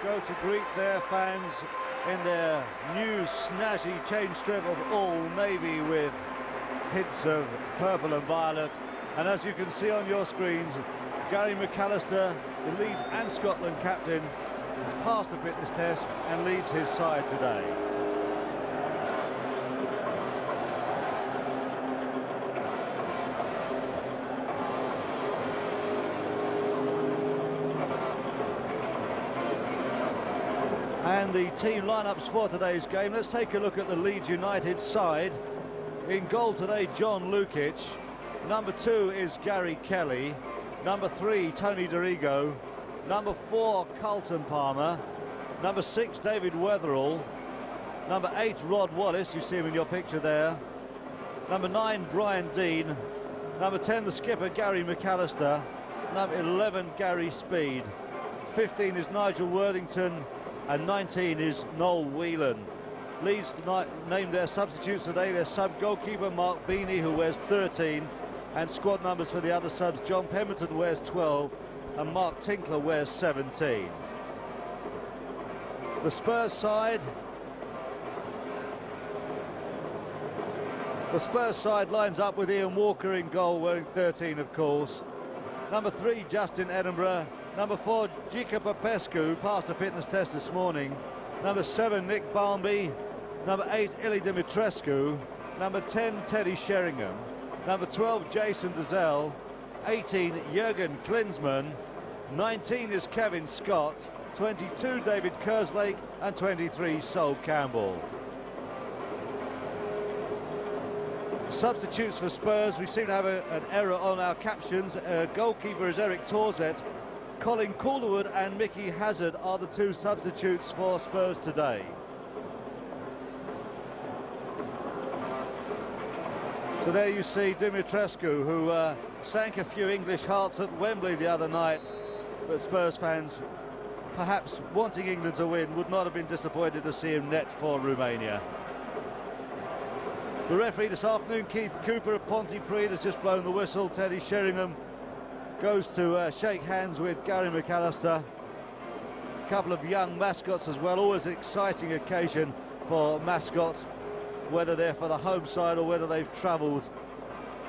go to greet their fans in their new snazzy change strip of all navy with hints of purple and violet. And as you can see on your screens, Gary McAllister, the Leeds and Scotland captain, has passed the fitness test and leads his side today. And the team lineups for today's game. Let's take a look at the Leeds United side. In goal today, John Lukic. Number 2 is Gary Kelly. Number 3, Tony Dorigo. Number 4, Carlton Palmer. Number 6, David Weatherall. Number 8, Rod Wallace, you see him in your picture there. Number 9, Brian Dean. Number 10, the skipper, Gary McAllister. Number 11, Gary Speed. 15 is Nigel Worthington. And 19 is Noel Whelan. Leeds named their substitutes today. Their sub-goalkeeper, Mark Beanie, who wears 13. And squad numbers for the other subs, John Pemberton wears 12. And Mark Tinkler wears 17. The Spurs side. The Spurs side lines up with Ian Walker in goal, wearing 13, of course. Number 3, Justin Edinburgh. Number 4, Gica Popescu, passed the fitness test this morning. Number 7, Nick Barmby. Number 8, Ili Dumitrescu. Number 10, Teddy Sheringham. Number 12, Jason Dozzell. 18, Jurgen Klinsmann. 19 is Kevin Scott. 22, David Kerslake. And 23, Sol Campbell. Substitutes for Spurs, we seem to have an error on our captions. Goalkeeper is Eric Torzett. Colin Calderwood and Mickey Hazard are the 2 substitutes for Spurs today. So there you see Dumitrescu, who sank a few English hearts at Wembley the other night, but Spurs fans, perhaps wanting England to win, would not have been disappointed to see him net for Romania. The referee this afternoon, Keith Cooper of Pontypridd, has just blown the whistle. Teddy Sheringham goes to shake hands with Gary McAllister. A couple of young mascots as well. Always an exciting occasion for mascots, whether they're for the home side or whether they've travelled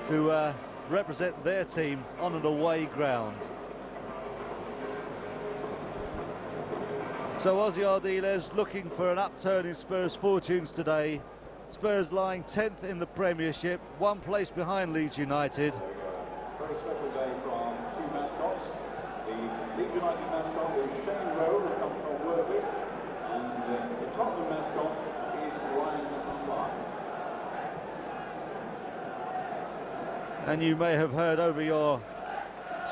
to represent their team on an away ground. So Ozzy Ardiles looking for an upturn in Spurs' fortunes today. Spurs lying 10th in the Premiership, 1 place behind Leeds United. Very special day from 2 mascots. The Leeds United mascot is Elland Road, who comes from Worthy, and the Tottenham mascot is Ryan McLaren. And you may have heard over your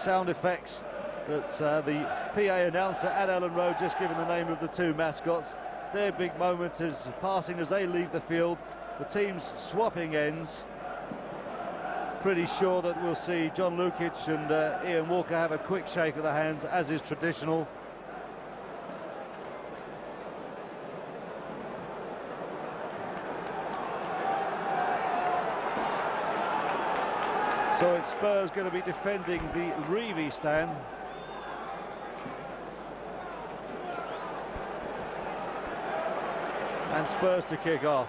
sound effects that the PA announcer at Elland Road just given the name of the 2 mascots. Their big moment is passing as they leave the field. The teams swapping ends. Pretty sure that we'll see John Lukic and Ian Walker have a quick shake of the hands, as is traditional. So it's Spurs going to be defending the Reevy stand. And Spurs to kick off.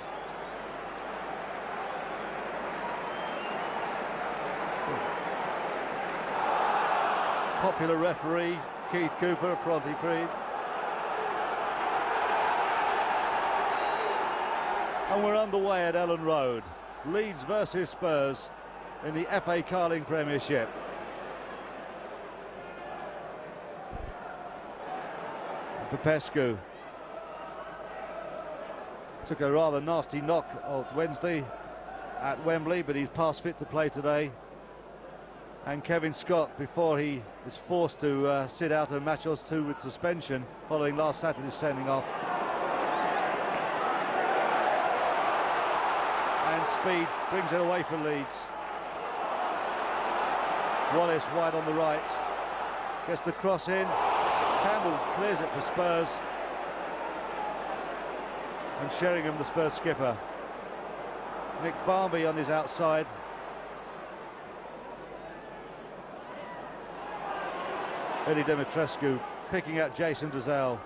Popular referee Keith Cooper of Pontypridd. And we're underway at Elland Road. Leeds versus Spurs in the FA Carling Premiership. Popescu took a rather nasty knock on Wednesday at Wembley, but he's past fit to play today. And Kevin Scott, before he is forced to sit out a match or 2 with suspension following last Saturday's sending off. And Speed brings it away for Leeds. Wallace wide on the right, gets the cross in. Campbell clears it for Spurs. And Sheringham, the Spurs skipper. Nick Barmby on his outside. Ili Dumitrescu picking out Jason Dozzell.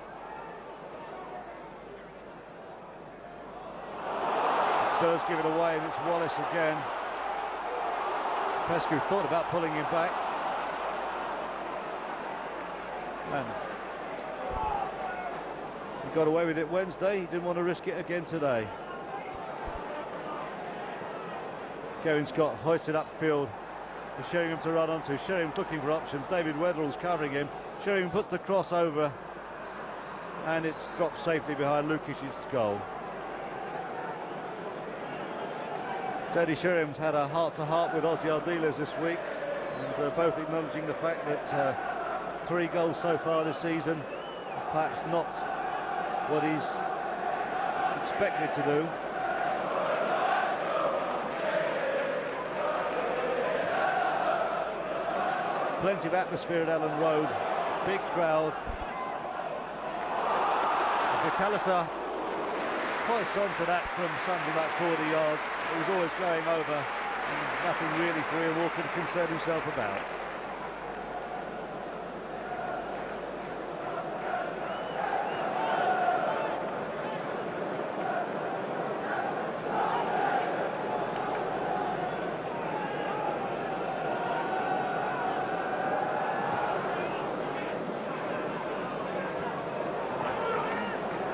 Spurs give it away, and it's Wallace again. Popescu thought about pulling him back. And he got away with it Wednesday. He didn't want to risk it again today. Kevin Scott hoisted upfield for Sheringham to run onto. Sheringham's looking for options. David Weatherall's covering him. Sheringham puts the cross over, and it's dropped safely behind Lukic's goal. Teddy Sheringham's had a heart-to-heart with Ozzy Ardiles this week, and both acknowledging the fact that 3 goals so far this season is perhaps not what he's expected to do. Plenty of atmosphere at Elland Road, big crowd. McAllister hoists onto that from something like 40 yards. It was always going over, and nothing really for Ian Walker to concern himself about.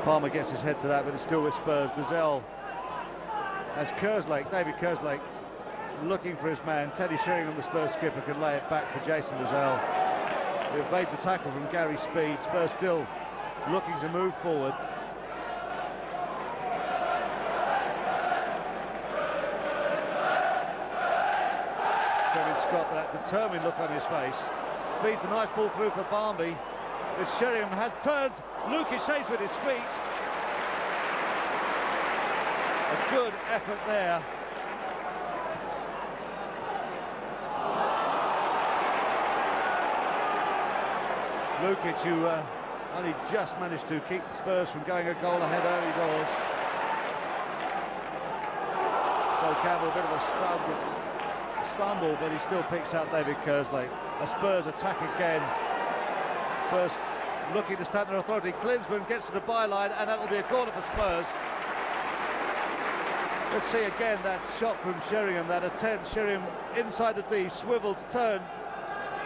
Palmer gets his head to that, but it's still with Spurs. Dozzell has Kerslake, David Kerslake, looking for his man. Teddy Sheringham, the Spurs skipper, can lay it back for Jason Dozzell. He evades a tackle from Gary Speed. Spurs still looking to move forward. Kevin Scott with that determined look on his face. Feeds a nice ball through for Barmby. As Sheringham has turned, Lukic saves with his feet. A good effort there. Lukic, who only just managed to keep the Spurs from going a goal ahead early doors. So Campbell, a bit of a stumble, but he still picks out David Kerslake. A Spurs attack again. Spurs looking to stand their authority. Klinsmann gets to the byline, and that'll be a corner for Spurs. Let's see again that shot from Sheringham, that attempt. Sheringham inside the D, swivelled, turned.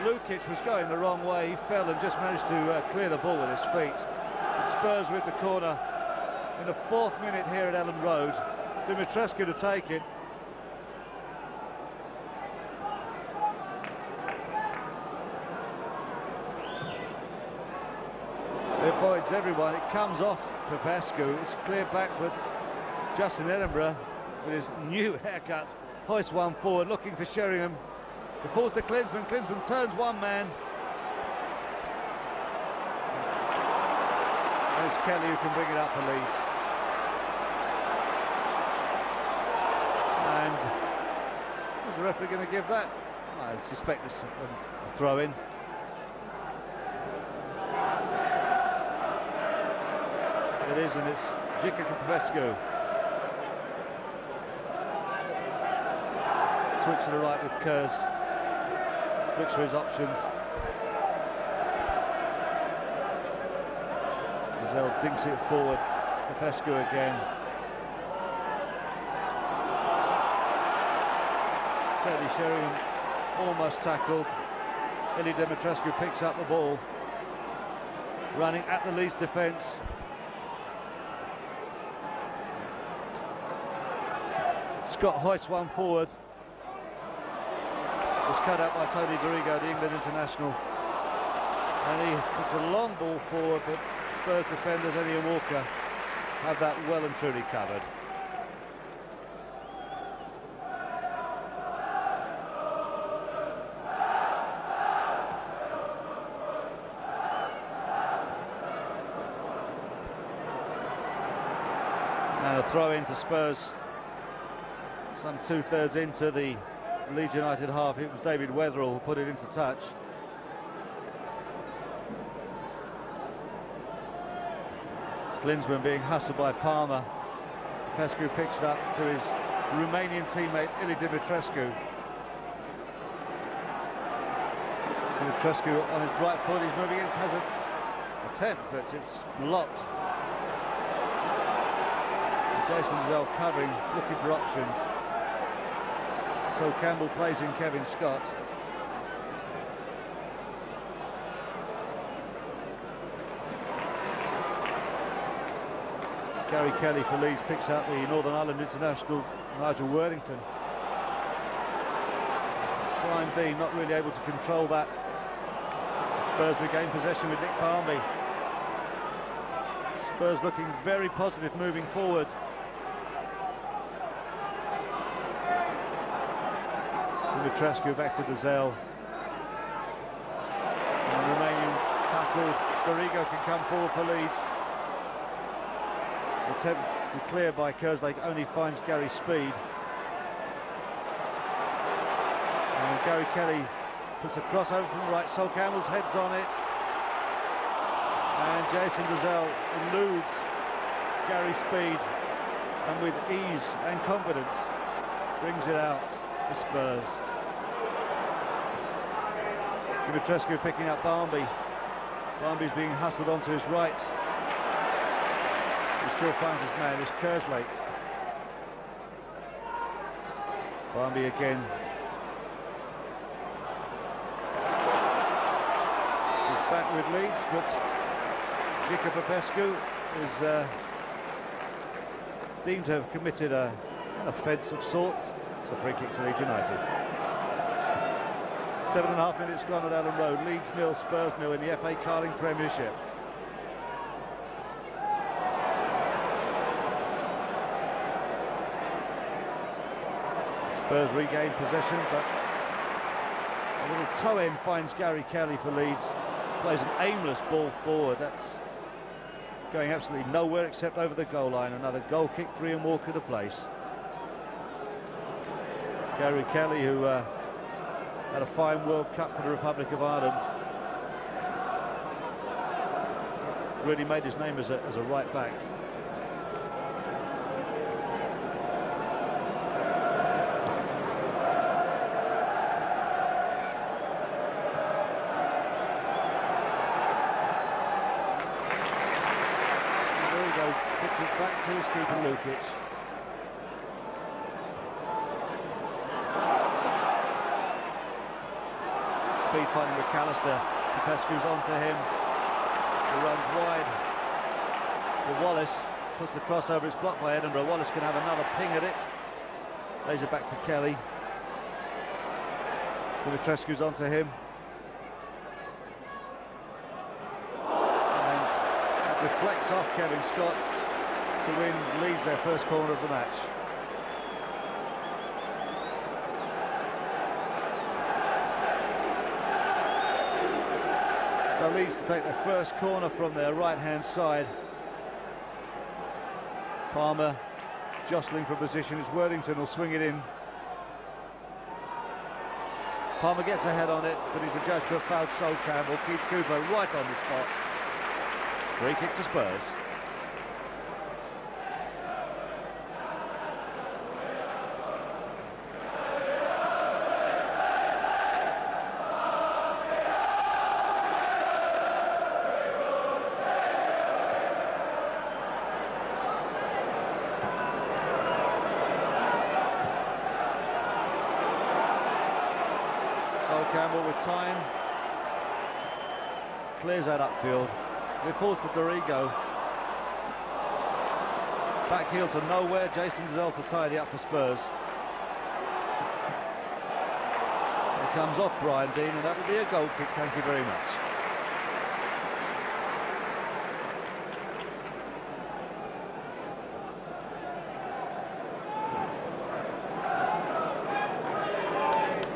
Lukic was going the wrong way. He fell and just managed to clear the ball with his feet. And Spurs with the corner in the 4th minute here at Elland Road. Dumitrescu to take it. It avoids everyone. It comes off Popescu. It's cleared back, but Justin Edinburgh, with his new haircut, hoists one forward, looking for Sheringham. It falls to Klinsmann. Klinsmann turns one man. There's Kelly who can bring it up for Leeds. And is the referee going to give that? I suspect it's a throw-in. It is, and it's Jika Popescu. Switch to the right with Kers. Looks for his options. Dozzell dinks it forward. Popescu again. Teddy Sheringham almost tackled. Elland Dumitrescu picks up the ball. Running at the Leeds defence. Scott hoists one forward. Was cut out by Tony Dorigo, the England international. And he puts a long ball forward, but Spurs defenders, Eddie and Walker, have that well and truly covered. And a throw into Spurs. Some 2/3 into the Leeds United half. It was David Weatherall who put it into touch. Klinsmann being hustled by Palmer. Popescu picks it up to his Romanian teammate Elland Dumitrescu. Dumitrescu on his right foot, he's moving in, has an attempt, but it's blocked. Jason Dozzell covering, looking for options. So Campbell plays in Kevin Scott. Gary Kelly for Leeds picks out the Northern Ireland international Nigel Worthington. Brian Dean not really able to control that. Spurs regain possession with Nick Barmby. Spurs looking very positive moving forward. Dumitrescu back to Dozzell. And the Romanian tackle. Dorigo can come forward for Leeds. Attempt to clear by Kerslake only finds Gary Speed. And Gary Kelly puts a crossover from the right. Sol Campbell's heads on it. And Jason Dozzell eludes Gary Speed and with ease and confidence brings it out for Spurs. Dumitrescu picking up Barmby. Barmby's being hustled onto his right. He still finds his man, it's Kerslake. Barmby again. He's back with Leeds, but Popescu is deemed to have committed an offence of sorts. It's a free kick to Leeds United. 7.5 minutes gone at Elland Road. Leeds 0, Spurs 0 in the FA Carling Premiership. Spurs regain possession, but a little toe end finds Gary Kelly for Leeds. Plays an aimless ball forward. That's going absolutely nowhere except over the goal line. Another goal kick for Ian Walker to place. Gary Kelly, who had a fine World Cup for the Republic of Ireland, really made his name as a right back. Puts it back to his keeper Lukic. Speed finding McAllister. Popescu's onto him. He runs wide for Wallace. Puts the crossover. It's blocked by Edinburgh. Wallace can have another ping at it. Lays it back for Kelly. Dumitrescu's onto him. And that deflects off Kevin Scott to win Leeds their first corner of the match. So Leeds to take their first corner from their right-hand side. Palmer jostling for position as Worthington will swing it in. Palmer gets a head on it, but he's adjudged to have fouled Sol Campbell. Keith Cooper right on the spot. Free kick to Spurs. Campbell with time, clears that upfield. It falls to Dorigo. Back heel to nowhere. Jason Dozzell to tidy up for Spurs. It comes off Brian Dean, and that will be a goal kick. Thank you very much.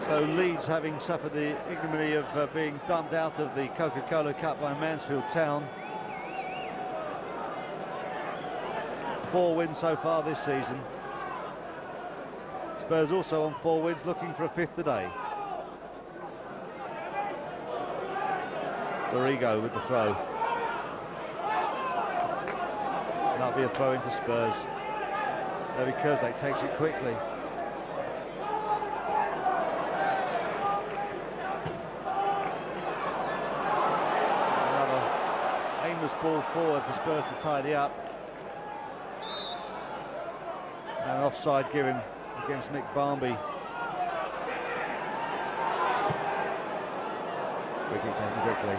So Leeds, having suffered the ignominy of being dumped out of the Coca-Cola Cup by Mansfield Town. 4 wins so far this season. Spurs also on 4 wins, looking for a 5th today. Dorigo with the throw. And that'll be a throw into Spurs. David Kerslake takes it quickly. Ball forward for Spurs to tidy up. offside given against Nick Barmby. Free kick taken quickly.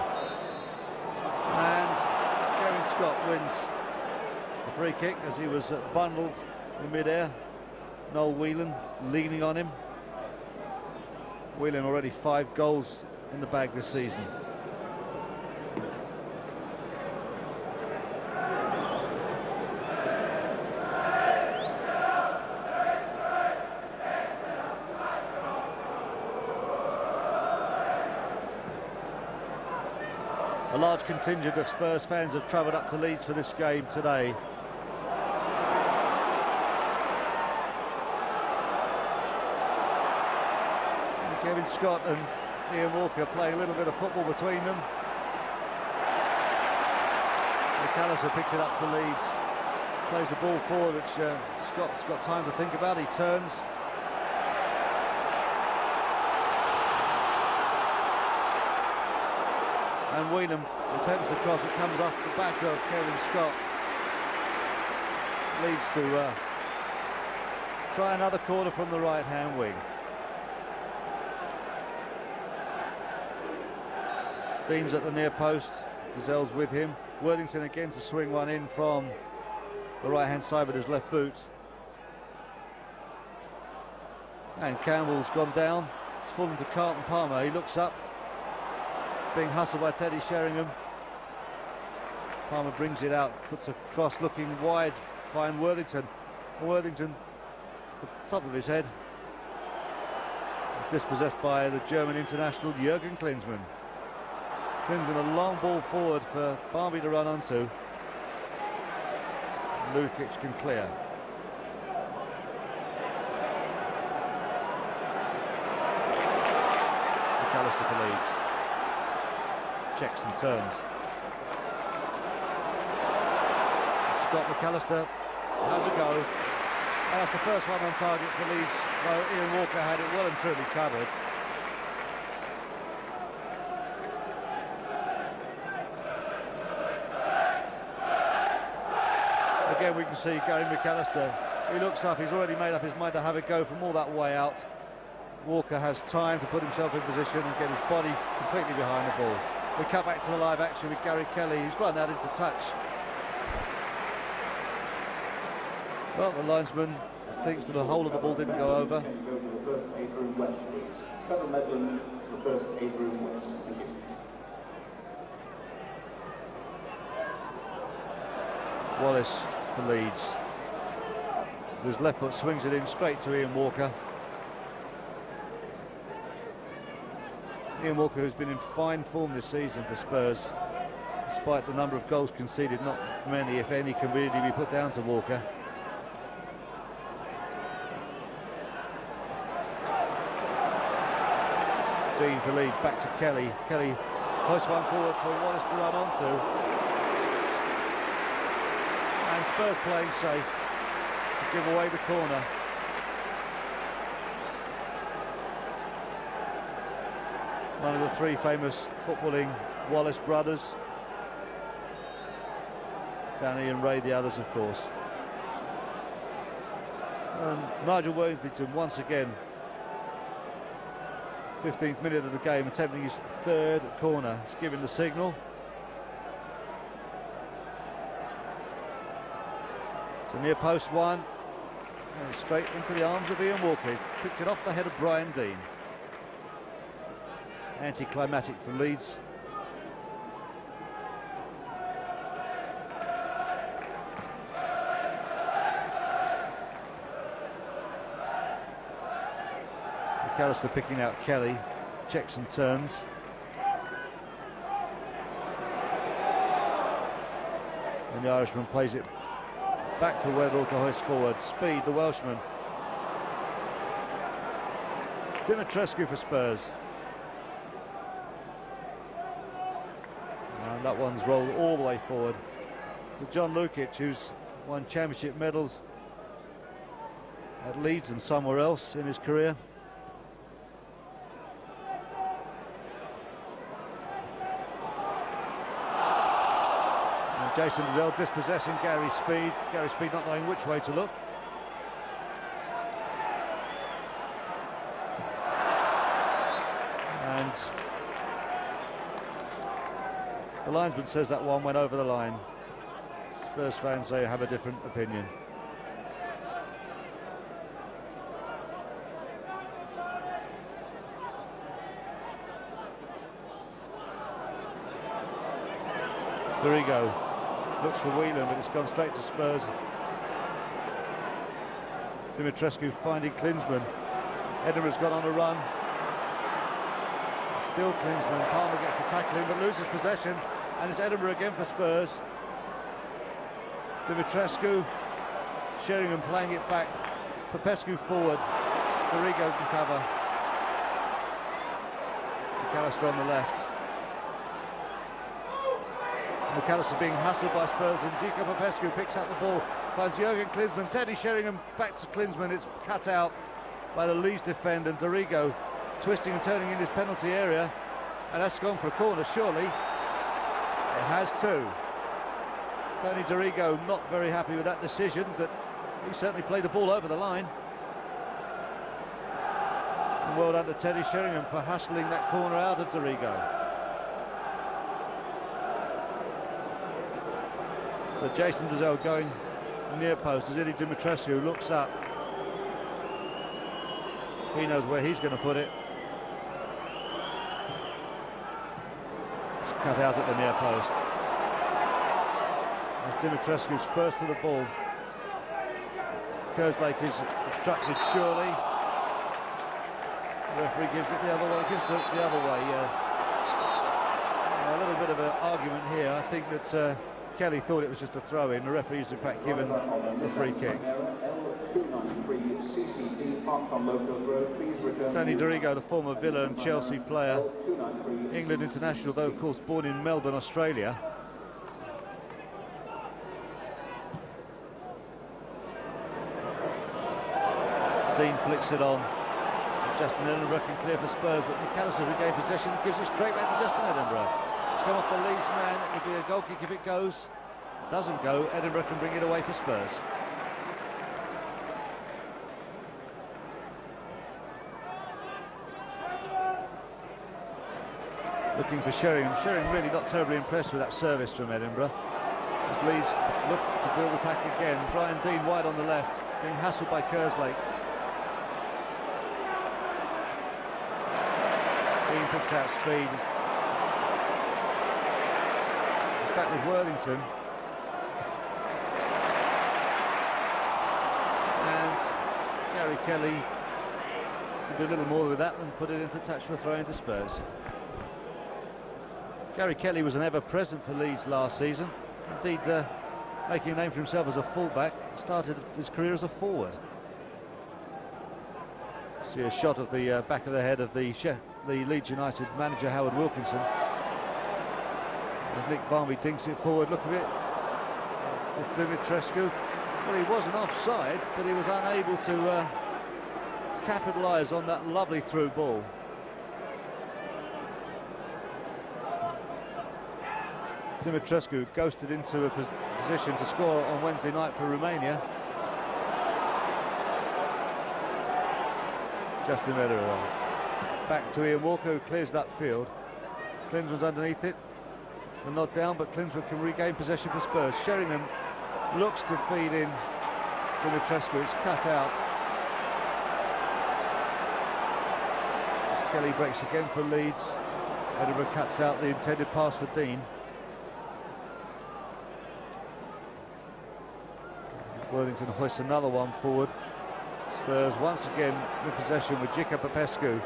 And Kevin Scott wins the free kick as he was bundled in mid-air. Noel Whelan leaning on him. Whelan already 5 goals in the bag this season. A large contingent of Spurs fans have travelled up to Leeds for this game today. And Kevin Scott and Ian Walker playing a little bit of football between them. McAllister picks it up for Leeds, plays the ball forward, which Scott's got time to think about. He turns. And Whelan attempts the cross. It comes off the back of Kevin Scott. Leads to try another corner from the right-hand wing. Dean's at the near post. Dozzell's with him. Worthington again to swing one in from the right-hand side with his left boot. And Campbell's gone down. It's fallen to Carlton Palmer. He looks up, being hustled by Teddy Sheringham. Palmer brings it out, puts a cross looking wide, find Worthington. Worthington, the top of his head, is dispossessed by the German international Jürgen Klinsmann. Klinsmann, a long ball forward for Barmby to run onto. Lukic can clear. McAllister for Leeds. Checks and turns. Scott McAllister has a go. And that's the first one on target for Leeds, though Ian Walker had it well and truly covered. Again, we can see Gary McAllister. He looks up, he's already made up his mind to have a go from all that way out. Walker has time to put himself in position and get his body completely behind the ball. We cut back to the live action with Gary Kelly. He's run out into touch. Well, the linesman thinks that the whole of the ball didn't go over. Can you go to the first aid room west, please? Trevor Medland, the first aid room west. Thank you. Wallace for Leeds. His left foot swings it in straight to Ian Walker. Ian Walker, who's been in fine form this season for Spurs, despite the number of goals conceded, not many, if any, can really be put down to Walker. Dean for Leeds, back to Kelly. Kelly hoists one forward for Wallace to run onto. And Spurs playing safe to give away the corner. One of the 3 famous footballing Wallace brothers. Danny and Ray, the others, of course. And Nigel Worthington once again, 15th minute of the game, attempting his 3rd corner. He's giving the signal. It's a near post one, and straight into the arms of Ian Walker. He picked it off the head of Brian Dean. Anticlimactic for Leeds. McAllister picking out Kelly, checks and turns. And the Irishman plays it back for Weatherall to hoist forward. Speed, the Welshman. Dumitrescu for Spurs. And that one's rolled all the way forward to John Lukic, who's won championship medals at Leeds and somewhere else in his career. And Jason Dozzell dispossessing Gary Speed. Gary Speed not knowing which way to look. The linesman says that one went over the line. Spurs fans, they have a different opinion. Dorigo looks for Whelan, but it's gone straight to Spurs. Dumitrescu finding Klinsmann. Edinburgh's got on a run. Still Klinsmann. Palmer gets the tackling but loses possession, and it's Edinburgh again for Spurs. Dumitrescu, Sheringham playing it back. Popescu forward. Dorigo can cover. McAllister on the left. McAllister being hassled by Spurs, and Gica Popescu picks up the ball, finds Jurgen Klinsmann. Teddy Sheringham back to Klinsmann. It's cut out by the Leeds defender, and Dorigo twisting and turning in his penalty area, and that's gone for a corner, surely. It has too. Tony Dorigo not very happy with that decision, but he certainly played the ball over the line. And well done to Teddy Sheringham for hassling that corner out of Dorigo. So Jason Dozzell going near post as Eddie Dumitrescu looks up. He knows where he's going to put it. It's cut out at the near post. As Dumitrescu's first to the ball. Kerslake is obstructed, surely. The referee gives it the other way, yeah. A little bit of an argument here. I think that Kelly thought it was just a throw-in. The referee's in fact given the free kick. Tony Dorigo, the former Villa and Chelsea player, England international, though of course born in Melbourne, Australia. Dean flicks it on. Justin Edinburgh can clear for Spurs, but McAllister regained possession and gives it straight back to Justin Edinburgh. It's come off the Leeds man. It'll be a goal kick if it goes. Doesn't go, Edinburgh can bring it away for Spurs. Looking for Sheringham. Sheringham really not terribly impressed with that service from Edinburgh. As Leeds look to build attack again. Brian Dean wide on the left, being hassled by Kerslake. Dean picks out speed. He's back with Worthington. And Gary Kelly can do a little more with that and put it into touch for a throw into Spurs. Gary Kelly was an ever-present for Leeds last season. Indeed, making a name for himself as a fullback. Started his career as a forward. See a shot of the back of the head of the Leeds United manager, Howard Wilkinson. As Nick Barmby dinks it forward, look at it. It's Dumitrescu. Well, he wasn't offside, but he was unable to capitalise on that lovely through ball. Dumitrescu ghosted into a position to score on Wednesday night for Romania. Justin Edinburgh. Back to Ian Walker, who clears that field. Klinsmann's underneath it. The nod down, but Klinsmann can regain possession for Spurs. Sheringham looks to feed in Dumitrescu. It's cut out. As Kelly breaks again for Leeds. Edinburgh cuts out the intended pass for Dean. Worthington hoists another one forward. Spurs once again in possession with Gica Popescu.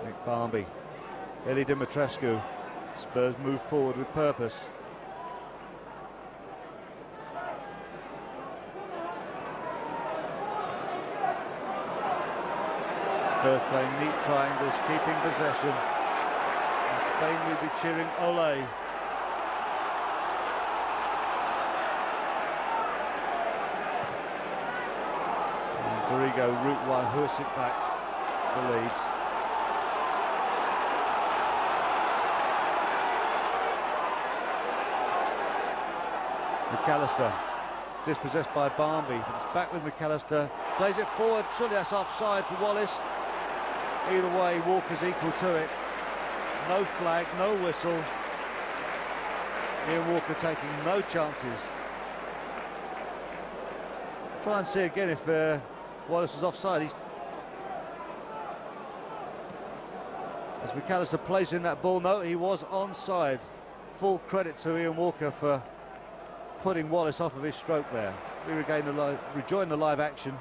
Nick Barmby. Eddie Dumitrescu. Spurs move forward with purpose. Spurs playing neat triangles, keeping possession. And Spain will be cheering Ole. Dorigo, route one, hooks it back for Leeds. McAllister, dispossessed by Barmby, but it's back with McAllister, plays it forward, surely that's offside for Wallace. Either way, Walker's equal to it. no flag, no whistle. Ian Walker taking no chances. Try and see again if Wallace was offside. As McAllister plays in that ball, no, he was onside. Full credit to Ian Walker for putting Wallace off of his stroke there. We rejoin the live action.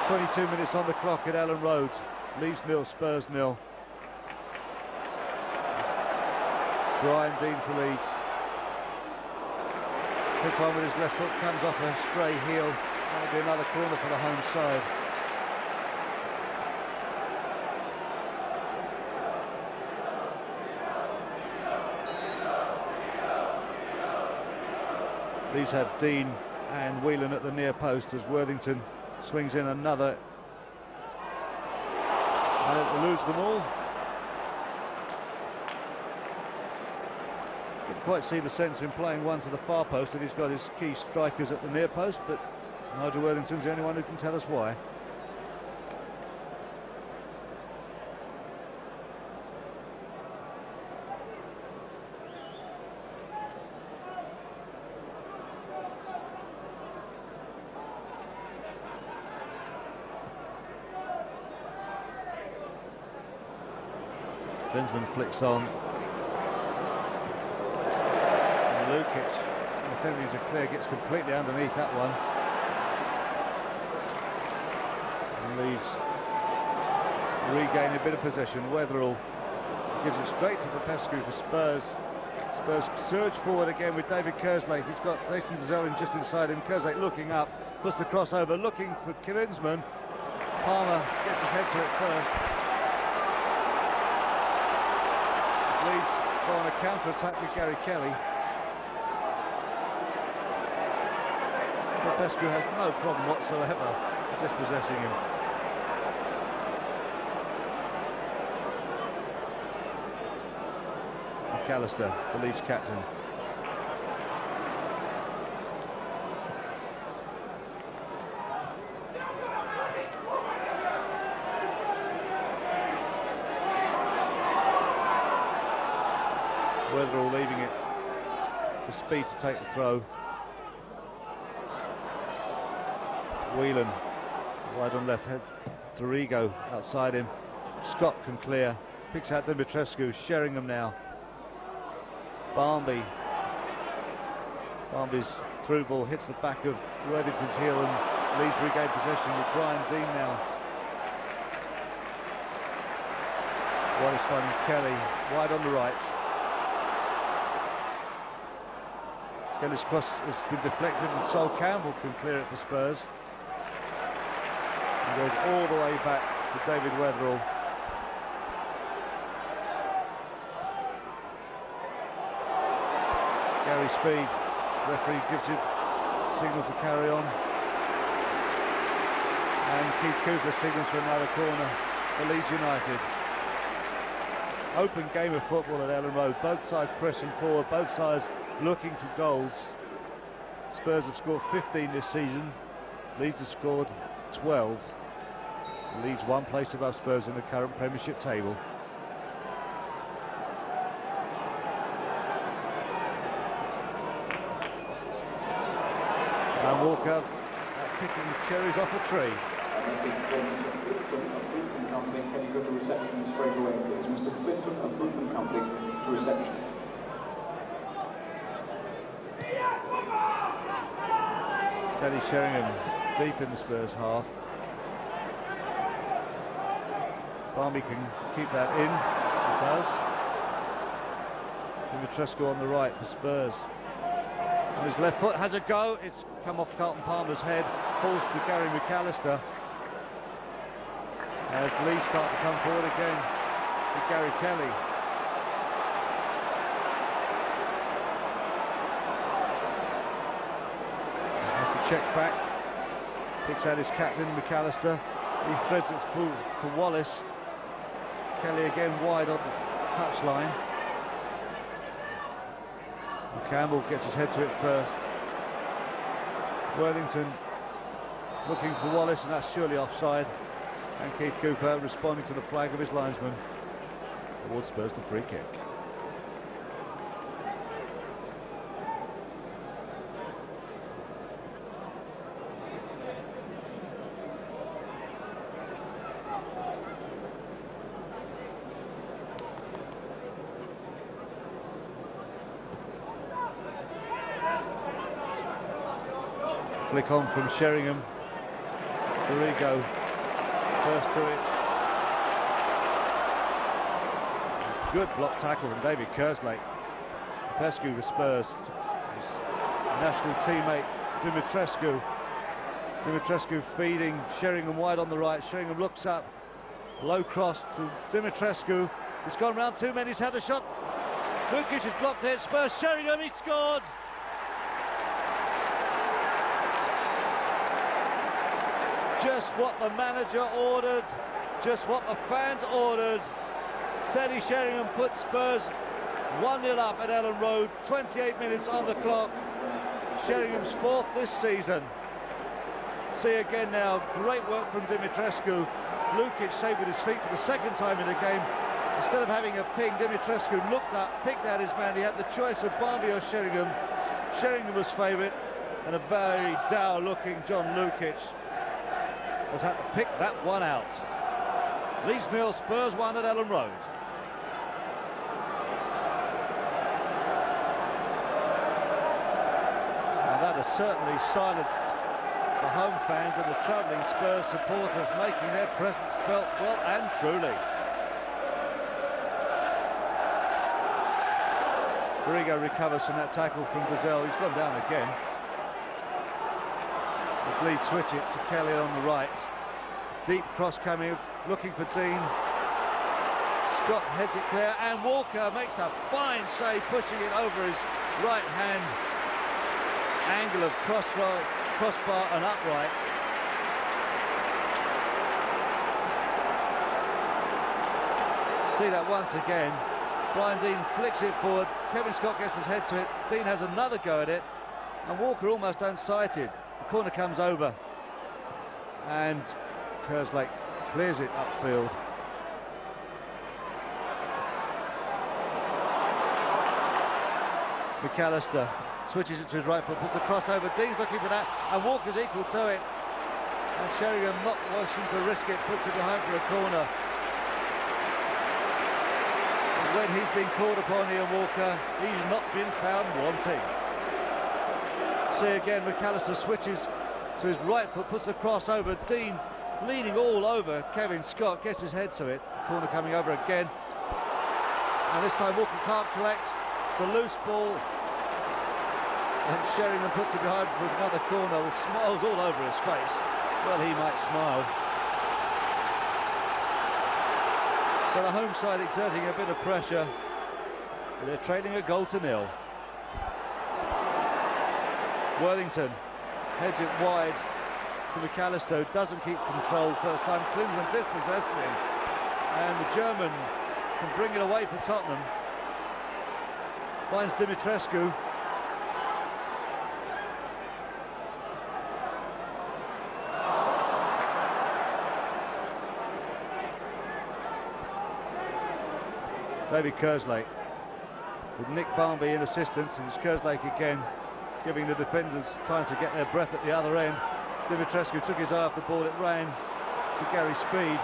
22 minutes on the clock at Elland Road. Leeds 0, Spurs 0. Brian Dean for Leeds. This one with his left foot comes off a stray heel. That'll be another corner for the home side. Leeds have Dean and Whelan at the near post as Worthington swings in another, and it eludes them all. Didn't quite see the sense in playing one to the far post if he's got his key strikers at the near post, but Nigel Worthington's the only one who can tell us why. Klinsmann flicks on. And Lukic, attempting to clear, gets completely underneath that one. And Leeds regain a bit of possession. Weatherall gives it straight to Popescu for Spurs. Spurs surge forward again with David Kerslake. He's got Nathan Dozzell in just inside him. Kerslake looking up, puts the crossover, looking for Klinsmann. Palmer gets his head to it first. Leeds go on a counter-attack with Gary Kelly. Popescu has no problem whatsoever dispossessing him. McAllister, the Leeds captain. Weatherall leaving it for Speed to take the throw. Whelan wide on left, Dorigo outside him. Scott can clear, picks out Dumitrescu. Sheringham now. Barmby's through ball hits the back of Worthington's heel and Leeds regain possession with Brian Dean now. Wallace finding Kelly wide on the right. Kelly's cross has been deflected and Sol Campbell can clear it for Spurs. He goes all the way back to David Weatherall. Gary Speed, referee gives it signals to carry on. And Keith Cooper signals for another corner for Leeds United. Open game of football at Elland Road, both sides pressing forward, both sides looking for goals. Spurs have scored 15 this season, Leeds have scored 12. Leeds one place above Spurs in the current Premiership table. And Walker picking cherries off a tree. Company, can you go to reception straight away, please? Mr. Clinton of Booth & Company to reception. Teddy Sheringham deep in the Spurs half. Barmby can keep that in. He does. Dumitrescu on the right for Spurs. On his left foot has a go. It's come off Carlton Palmer's head. Falls to Gary McAllister. As Leeds start to come forward again with Gary Kelly. Has to check back. Picks out his captain, McAllister. He threads it full to Wallace. Kelly again wide on the touchline. Campbell gets his head to it first. Worthington looking for Wallace, and that's surely offside. And Keith Cooper responding to the flag of his linesman. towards Spurs the free kick. Flick on from Sheringham. Dorigo first to it. Good block tackle from David Kerslake. Popescu with Spurs. His national teammate Dumitrescu. Dumitrescu feeding Sheringham wide on the right. Sheringham looks up. Low cross to Dumitrescu. He's gone round too many. He's had a shot. Lukic has blocked it. Spurs Sheringham. He scored. Just what the manager ordered, just what the fans ordered. Teddy Sheringham puts Spurs 1-0 up at Elland Road, 28 minutes on the clock. Sheringham's fourth this season. See again now, great work from Dumitrescu. Lukic saved with his feet for the second time in the game. Instead of having a ping, Dumitrescu looked up, picked out his man. He had the choice of Barmby or Sheringham. Sheringham was favourite, and a very dour-looking John Lukic has had to pick that one out. Leeds 0, Spurs 1 at Elland Road. And that has certainly silenced the home fans and the travelling Spurs supporters, making their presence felt well and truly. Dorigo recovers from that tackle from Dozzell. He's gone down again. As Leeds switch it to Kelly on the right. Deep cross coming, looking for Dean. Scott heads it clear, and Walker makes a fine save, pushing it over his right hand. Angle of crossbar and upright. See that once again. Brian Dean flicks it forward. Kevin Scott gets his head to it. Dean has another go at it, and Walker almost unsighted. The corner comes over, and Kerslake clears it upfield. McAllister switches it to his right foot, puts the cross over. Dean's looking for that, and Walker's equal to it. And Sheringham not wishing to risk it, puts it behind for a corner. And when he's been called upon, Ian Walker, he's not been found wanting. See again, McAllister switches to his right foot, puts the cross over. Dean leaning all over Kevin Scott, gets his head to it. Corner coming over again. And this time Walker can't collect. It's a loose ball. And Sheringham puts it behind with another corner with smiles all over his face. Well, he might smile. So the home side exerting a bit of pressure. They're trailing a 1-0. Worthington heads it wide to McAllister, who doesn't keep control first time. Klinsmann dispossesses him, and the German can bring it away for Tottenham. Finds Dumitrescu. David Kerslake with Nick Barmby in assistance, and it's Kerslake again, giving the defenders time to get their breath at the other end. Dumitrescu took his eye off the ball, it ran to Gary Speed.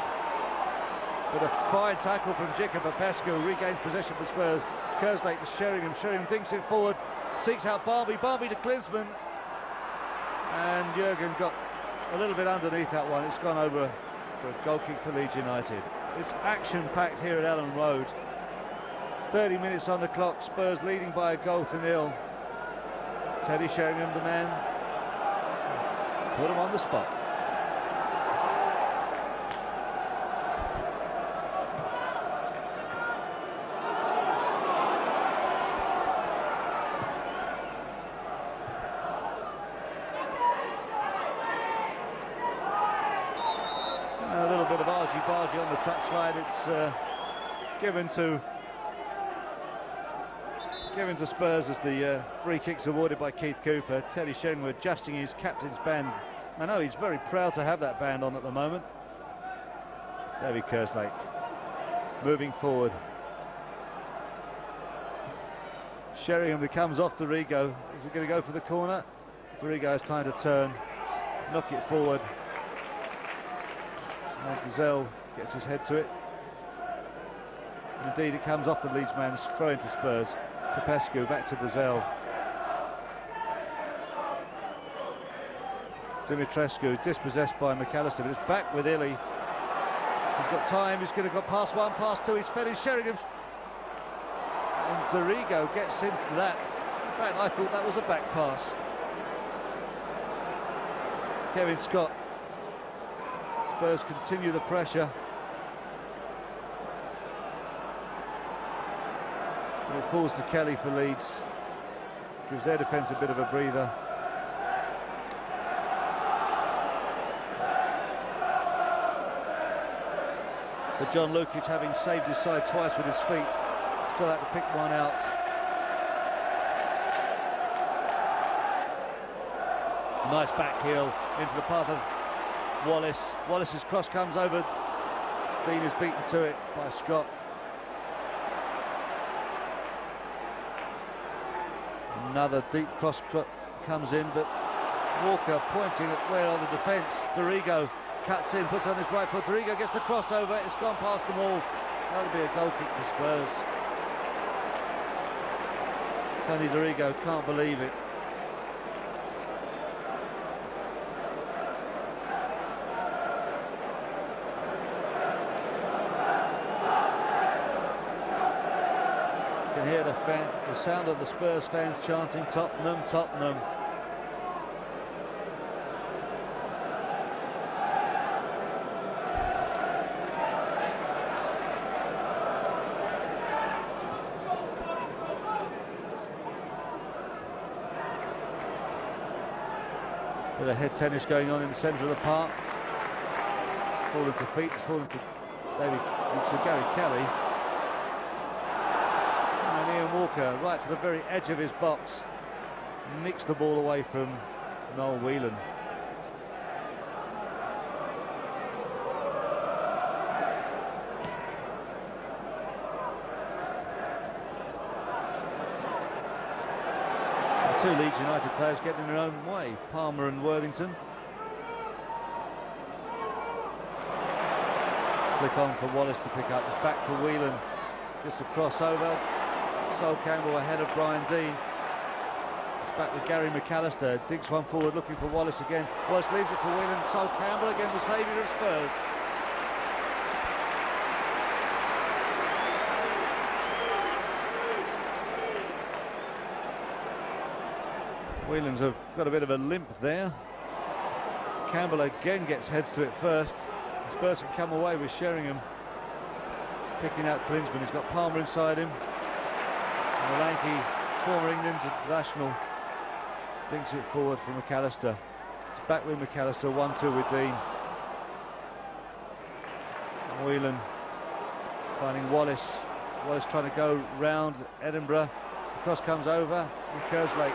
But a fine tackle from Jacob Popescu, regains possession for Spurs. Kerslake to Sheringham, Sheringham dinks it forward, seeks out Barmby, Barmby to Klinsmann. And Jurgen got a little bit underneath that one. It's gone over for a goal kick for Leeds United. It's action-packed here at Elland Road. 30 minutes on the clock, Spurs leading by a 0-0. Teddy Sheringham, the man, put him on the spot. A little bit of argy-bargy on the touchline. It's given to Spurs as the free kick's awarded by Keith Cooper. Teddy Sheringham adjusting his captain's band. I know he's very proud to have that band on at the moment. David Kerslake moving forward. Sheringham that comes off Dorigo. Is he going to go for the corner? Dorigo has time to turn, knock it forward. And Dozzell gets his head to it. And indeed, it comes off the Leeds man's throw into Spurs. Popescu back to Dozzell. Dumitrescu dispossessed by McAllister, but it's back with Illy. He's got time, he's going to go past one, past two, he's finished. Sheringham. And Dorigo gets into that. In fact, I thought that was a back pass. Kevin Scott. Spurs continue the pressure. And it falls to Kelly for Leeds. Gives their defence a bit of a breather. So John Lukic, having saved his side twice with his feet, still had to pick one out. Nice back heel into the path of Wallace. Wallace's cross comes over. Dean is beaten to it by Scott. Another deep cross comes in, but Walker pointing at where on the defence. Dorigo cuts in, puts on his right foot. Dorigo gets the crossover. It's gone past them all. That'll be a goal kick for Spurs. Tony Dorigo can't believe it. You can hear the sound of the Spurs fans chanting Tottenham, Tottenham. Bit of head tennis going on in the centre of the park. It's fallen to feet, it's fallen to Gary Kelly. And Ian Walker, right to the very edge of his box, nicks the ball away from Noel Whelan. Two Leeds United players getting in their own way, Palmer and Worthington. Flick on for Wallace to pick up, it's back for Whelan, just a crossover. Sol Campbell ahead of Brian Dean. It's back with Gary McAllister, digs one forward looking for Wallace again. Wallace leaves it for Whelan, Sol Campbell again, the saviour of Spurs. Whelan's have got a bit of a limp there. Campbell again gets heads to it first. The Spurs can come away with Sheringham picking out Klinsmann. He's got Palmer inside him. And the lanky former England international dinks it forward for McAllister. It's back with McAllister, 1-2 with Dean. Whelan finding Wallace. Wallace trying to go round Edinburgh. The cross comes over and Kerslake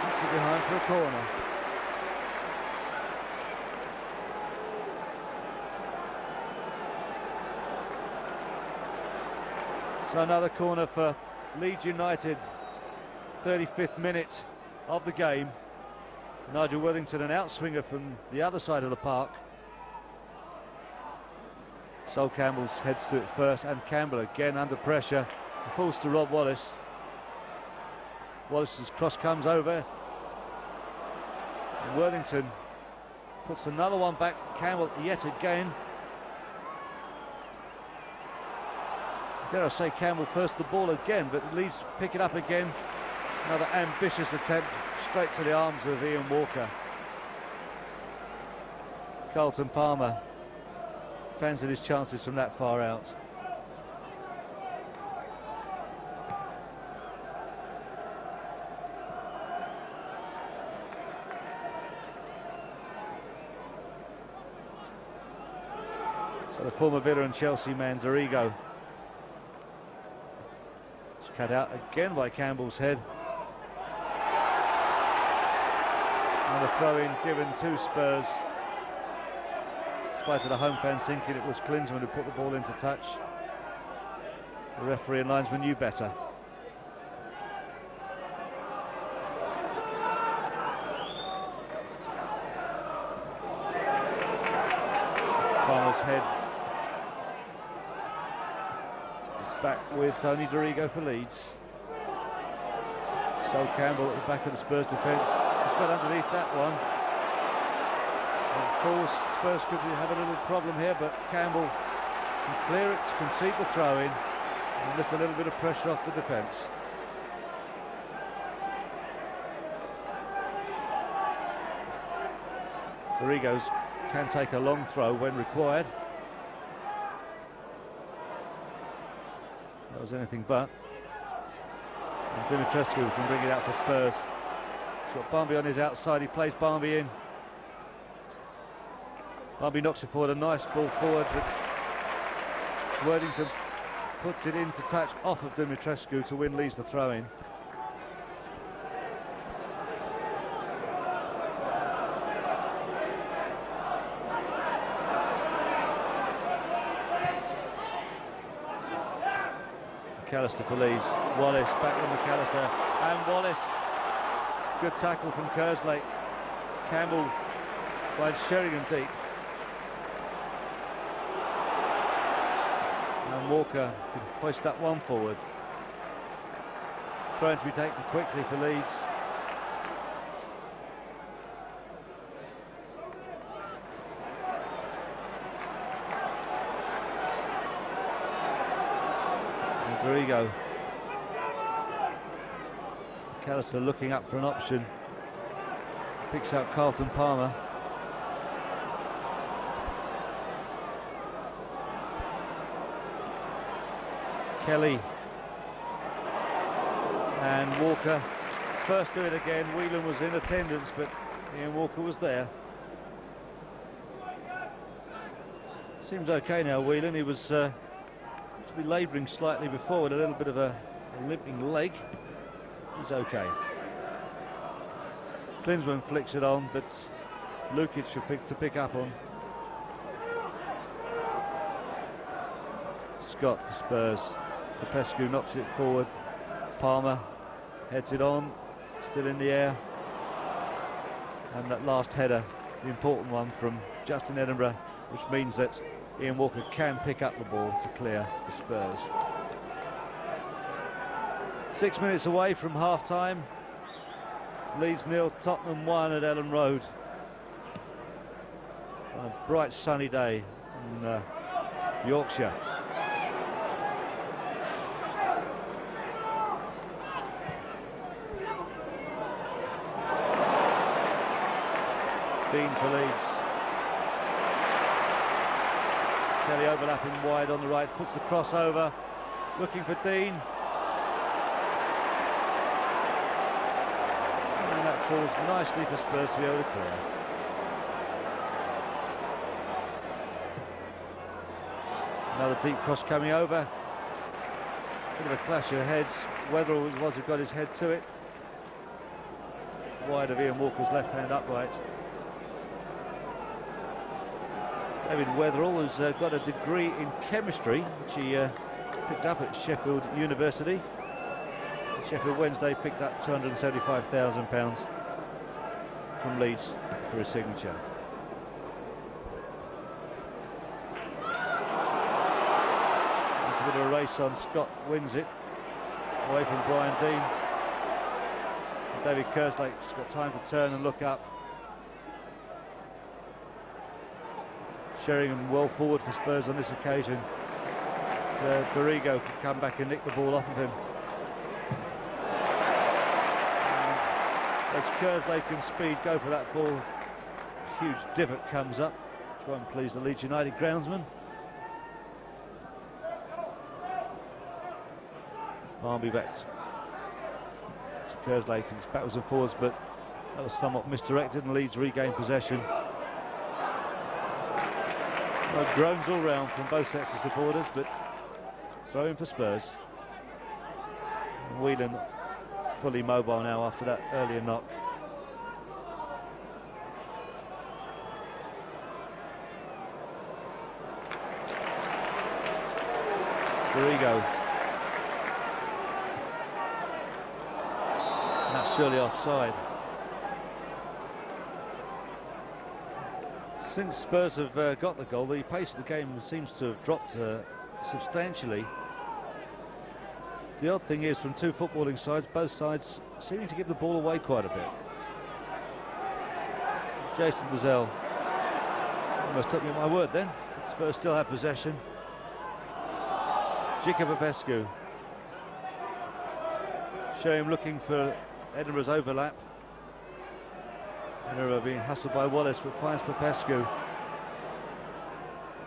puts it behind for a corner. So another corner for Leeds United. 35th minute of the game. Nigel Worthington, an outswinger from the other side of the park. Sol Campbell heads to it first, and Campbell again under pressure. He falls to Rob Wallace. Wallace's cross comes over. And Worthington puts another one back. Campbell yet again. Dare I say Campbell first the ball again, but Leeds pick it up again. Another ambitious attempt straight to the arms of Ian Walker. Carlton Palmer fancied his chances from that far out. So the former Villa and Chelsea man Dorigo. It's cut out again by Campbell's head. And a throw-in given to Spurs. In spite of the home fans thinking it was Klinsmann who put the ball into touch. The referee and linesman knew better. Campbell's head. It's back with Tony Dorigo for Leeds. So Campbell at the back of the Spurs defence. He's got underneath that one. And of course, Spurs could have a little problem here, but Campbell can clear it, concede the throw-in, and lift a little bit of pressure off the defence. Dorigo can take a long throw when required. That was anything but. And Dumitrescu can bring it out for Spurs. He's got Barmby on his outside, he plays Barmby in. Barmby knocks it forward, a nice ball forward, but Worthington puts it into touch off of Dumitrescu to win, leaves the throw-in. McAllister for Leeds. Wallace back on McAllister, and Wallace. Good tackle from Kerslake. Campbell finds Sheringham deep. And Walker can hoist that one forward. Trying to be taken quickly for Leeds. Dorigo. McAllister looking up for an option. Picks out Carlton Palmer. Kelly and Walker. First do it again. Whelan was in attendance, but Ian Walker was there. Seems okay now, Whelan. He was to be labouring slightly before with a little bit of a limping leg. He's okay. Klinsmann flicks it on, but Lukic should pick up on. Scott for Spurs. Popescu knocks it forward. Palmer heads it on, still in the air. And that last header, the important one from Justin Edinburgh, which means that Ian Walker can pick up the ball to clear the Spurs. 6 minutes away from half-time. Leeds 0, Tottenham 1 at Elland Road. On a bright sunny day in Yorkshire. Dean for Leeds. Kelly overlapping wide on the right, puts the cross over, looking for Dean. And that falls nicely for Spurs to be able to clear. Another deep cross coming over. Bit of a clash of heads. Weatherall was who got his head to it. Wide of Ian Walker's left hand upright. David Weatherall has got a degree in chemistry, which he picked up at Sheffield University. Sheffield Wednesday picked up £275,000 from Leeds for his signature. There's a bit of a race on. Scott wins it away from Brian Dean. And David Kerslake's got time to turn and look up. Sheringham well forward for Spurs on this occasion. Dorigo can come back and nick the ball off of him. And as Kerslake and Speed go for that ball, a huge divot comes up. Try and please the Leeds United groundsman. Barmby back to Kerslake, and it's backwards and forwards, but that was somewhat misdirected, and Leeds regained possession. Well, groans all round from both sets of supporters, but throw in for Spurs. Whelan fully mobile now after that earlier knock. Dorigo. And that's surely offside. Since Spurs have got the goal, the pace of the game seems to have dropped substantially. The odd thing is, from two footballing sides, both sides seeming to give the ball away quite a bit. Jason Dozzell. Almost took me at my word then. Spurs still have possession. Popescu. Sheringham looking for Edinburgh's overlap. Edinburgh being hustled by Wallace, but finds Popescu.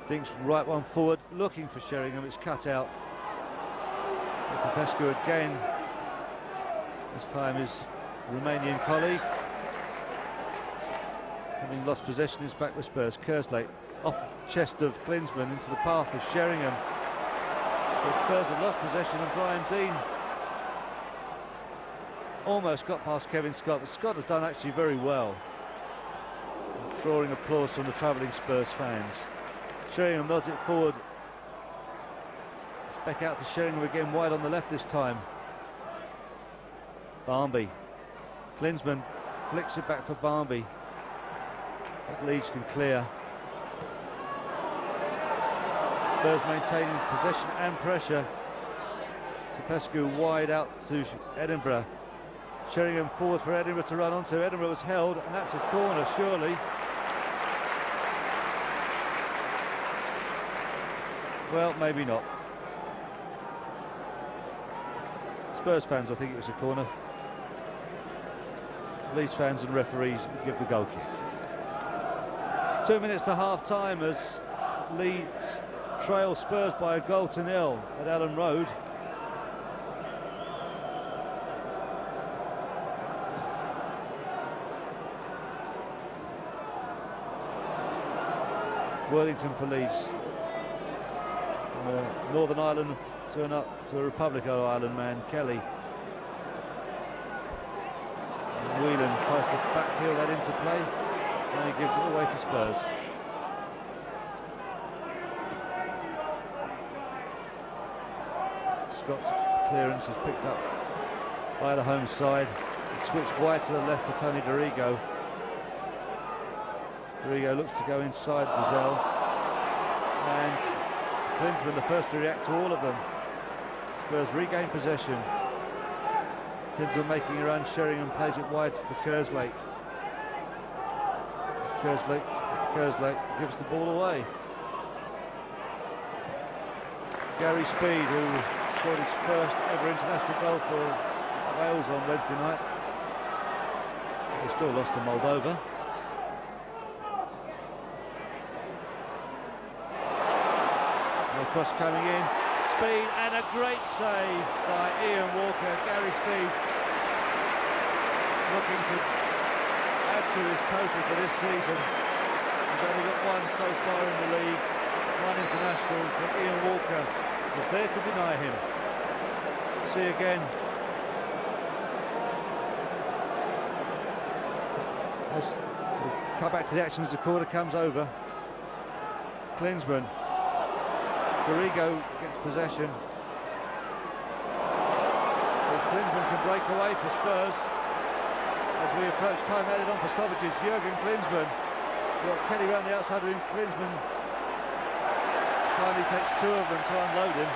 Dinks right one forward, looking for Sheringham. It's cut out. And Popescu again. This time his Romanian colleague. Having lost possession, is back with Spurs. Kerslake off the chest of Klinsmann into the path of Sheringham. But Spurs have lost possession, and Brian Dean almost got past Kevin Scott, but Scott has done actually very well, drawing applause from the travelling Spurs fans. Sheringham nods it forward. It's back out to Sheringham again, wide on the left this time. Barmby. Klinsmann flicks it back for Barmby. But Leeds can clear. Spurs maintaining possession and pressure. Popescu wide out to Edinburgh. Sheringham forward for Edinburgh to run onto. Edinburgh was held, and that's a corner, surely. Well, maybe not. Spurs fans, I think it was a corner. Leeds fans and referees give the goal kick. 2 minutes to half-time as Leeds trail Spurs by 1-0 at Elland Road. Worthington for Leeds. From Northern Ireland to a Republic of Ireland man, Kelly. And Whelan tries to backheel that into play, and he gives it away to Spurs. Scott's clearance is picked up by the home side. It's switched wide to the left for Tony Dorigo. Dorigo looks to go inside Dozzell, and Klinsmann the first to react to all of them. Spurs regain possession. Klinsmann making a run. Sheringham plays it wide for Kerslake. Kerslake gives the ball away. Gary Speed, who scored his first ever international goal for Wales on Wednesday night. They still lost to Moldova. Cross coming in, Speed, and a great save by Ian Walker. Gary Speed looking to add to his total for this season. He's only got one so far in the league, one international, but Ian Walker was there to deny him. See again. As we come back to the action as the corner comes over. Klinsmann. Dorigo gets possession. As Klinsmann can break away for Spurs. As we approach time added on for stoppages, Jurgen Klinsmann. Got Kelly round the outside of him. Klinsmann finally takes two of them to unload him.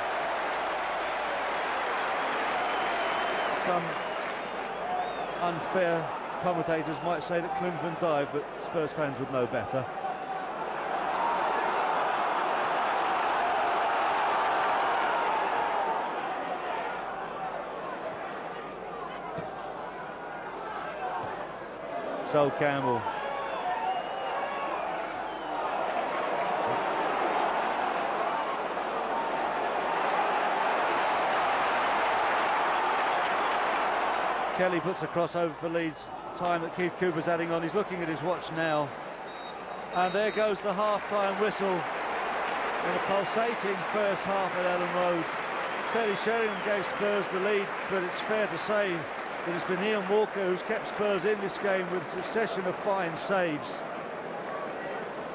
Some unfair commentators might say that Klinsmann dived, but Spurs fans would know better. So Campbell. Kelly puts a crossover for Leeds. Time that Keith Cooper's adding on. He's looking at his watch now. And there goes the half-time whistle in a pulsating first half at Elland Road. Teddy Sheringham gave Spurs the lead, but it's fair to say that it's been Ian Walker who's kept Spurs in this game with a succession of fine saves.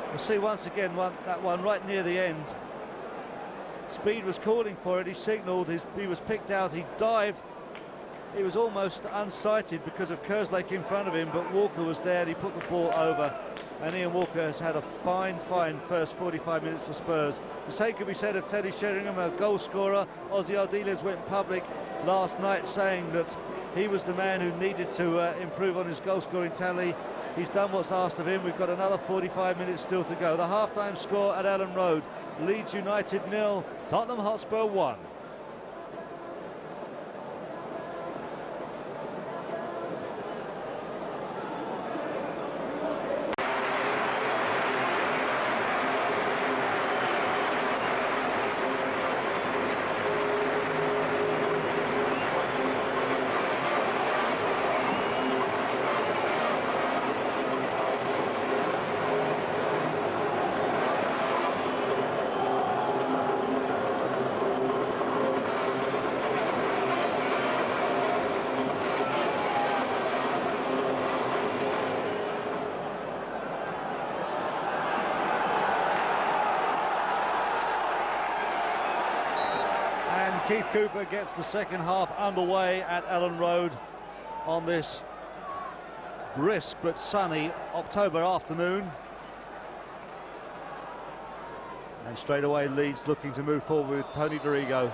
We'll see once again that one right near the end. Speed was calling for it, he signalled, he was picked out, he dived. He was almost unsighted because of Kerslake in front of him, but Walker was there and he put the ball over. And Ian Walker has had a fine first 45 minutes for Spurs. The same could be said of Teddy Sheringham, a goal scorer. Ozzy Ardiles went public last night saying that he was the man who needed to improve on his goal scoring tally. He's done what's asked of him. We've got another 45 minutes still to go. The half-time score at Elland Road: Leeds United 0, Tottenham Hotspur 1. Keith Cooper gets the second half underway at Elland Road on this brisk but sunny October afternoon. And straight away Leeds looking to move forward with Tony Dorigo.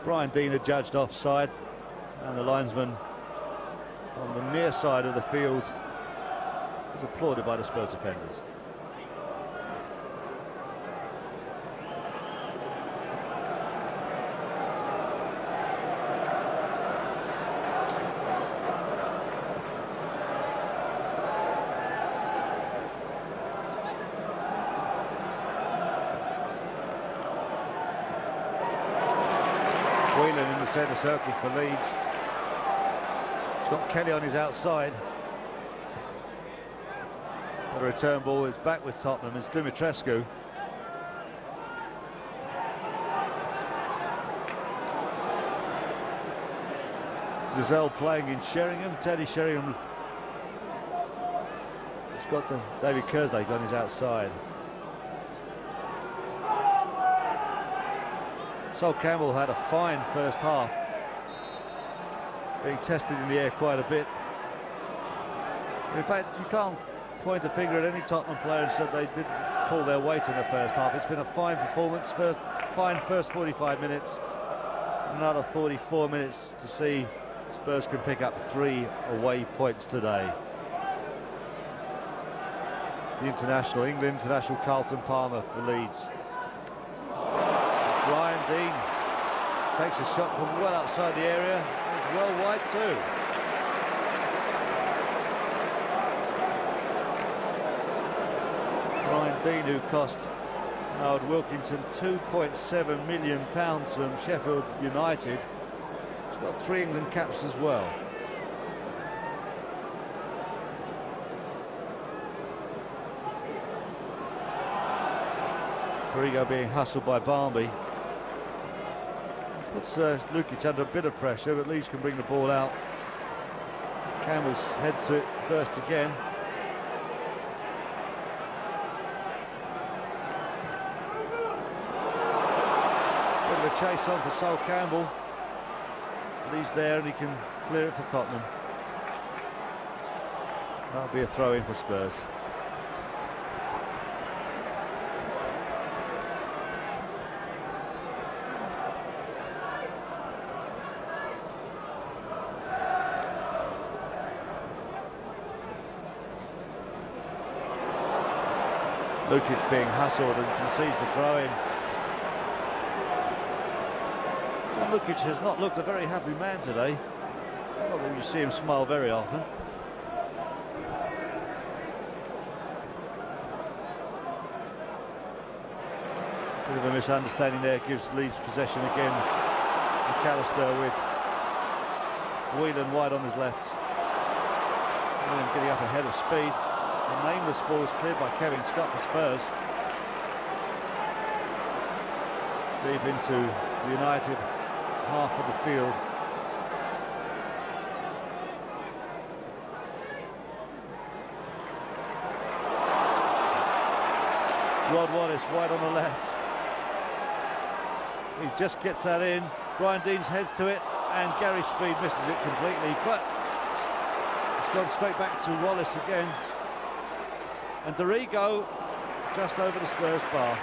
Brian Dean had judged offside, and the linesman on the near side of the field is applauded by the Spurs defenders. Whelan in the centre circle for Leeds. He's got Kelly on his outside. The return ball is back with Tottenham. It's Dumitrescu. Dozzell playing in Sheringham. Teddy Sheringham has got David Kerslake on his outside. Sol Campbell had a fine first half, being tested in the air quite a bit. In fact, you can't point a finger at any Tottenham player and said they didn't pull their weight in the first half. It's been a fine performance, fine first 45 minutes, another 44 minutes to see Spurs can pick up 3 away points today. The international, England international Carlton Palmer for Leeds. Brian Dean takes a shot from well outside the area. It's well wide too. Brian Dean, who cost Howard Wilkinson £2.7 million from Sheffield United. He's got 3 England caps as well. Dorigo being hustled by Barmby. Puts Lukic under a bit of pressure, but Leeds can bring the ball out. Campbell heads to it first again. Bit of a chase on for Sol Campbell. He's there and he can clear it for Tottenham. That'll be a throw in for Spurs. Lukic being hustled and concedes the throw-in. Lukic has not looked a very happy man today. Not that you see him smile very often. Bit of a misunderstanding there, gives Leeds possession again. McAllister with Whelan wide on his left. Whelan getting up ahead of speed. The nameless ball is cleared by Kevin Scott for Spurs. Deep into the United half of the field. Rod Wallace wide on the left. He just gets that in. Brian Deans heads to it. and Gary Speed misses it completely, but it's gone straight back to Wallace again, and Dorigo just over the Spurs bar.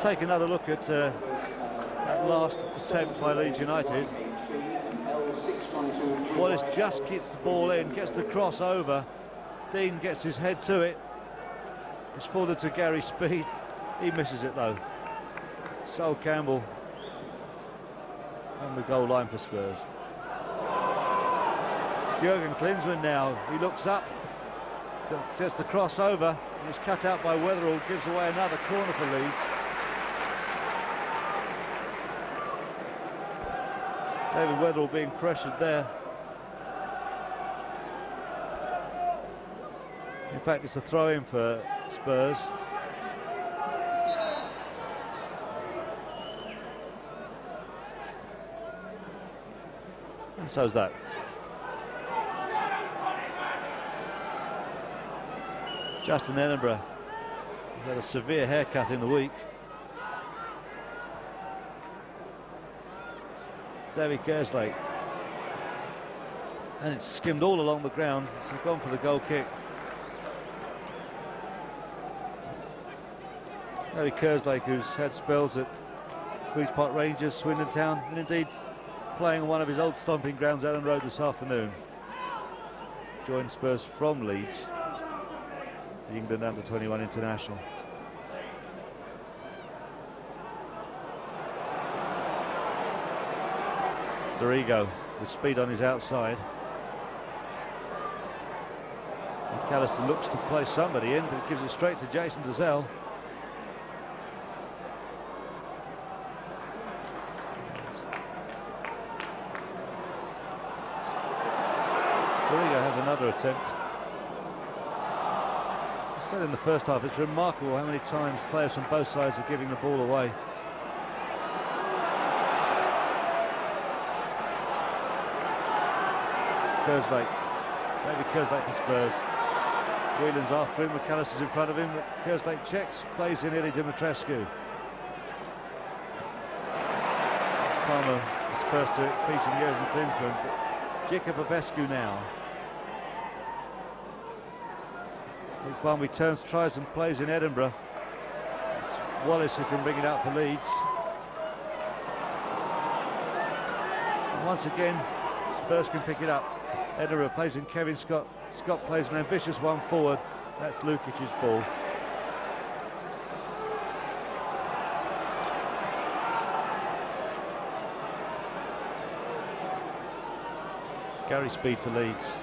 Take another look at that last attempt by Leeds United. Wallace just gets the ball in, gets the cross over. Dean gets his head to it. It's forwarded to Gary Speed. He misses it though. Sol Campbell on the goal line for Spurs. Jurgen Klinsmann now. He looks up, gets the cross over. He's cut out by Weatherall, gives away another corner for Leeds. David Weatherall being pressured there. In fact, it's a throw-in for Spurs. And so's that. Justin Edinburgh had a severe haircut in the week. David Kerslake, and it's skimmed all along the ground. So gone for the goal kick. David Kerslake, who's had spells at Queen's Park Rangers, Swindon Town, and indeed playing on one of his old stomping grounds, Elland Road, this afternoon. Joined Spurs from Leeds, the England under-21 international. Dorigo with Speed on his outside. McAllister looks to play somebody in, but gives it straight to Jason Dozzell. Dorigo has another attempt. As I said in the first half, it's remarkable how many times players from both sides are giving the ball away. Kerslake, maybe Kerslake for Spurs. Whelan's after him, McAllister's in front of him, but Kerslake checks, plays in Elland Dumitrescu. Palmer is first to it, beating Jurgen Klinsmann. Jacob Popescu now. Barmby turns, tries and plays in Edinburgh. It's Wallace who can bring it out for Leeds. And once again, Spurs can pick it up. Edinburgh plays in Kevin Scott. Scott plays an ambitious one forward. That's Lukic's ball. Gary Speed for Leeds.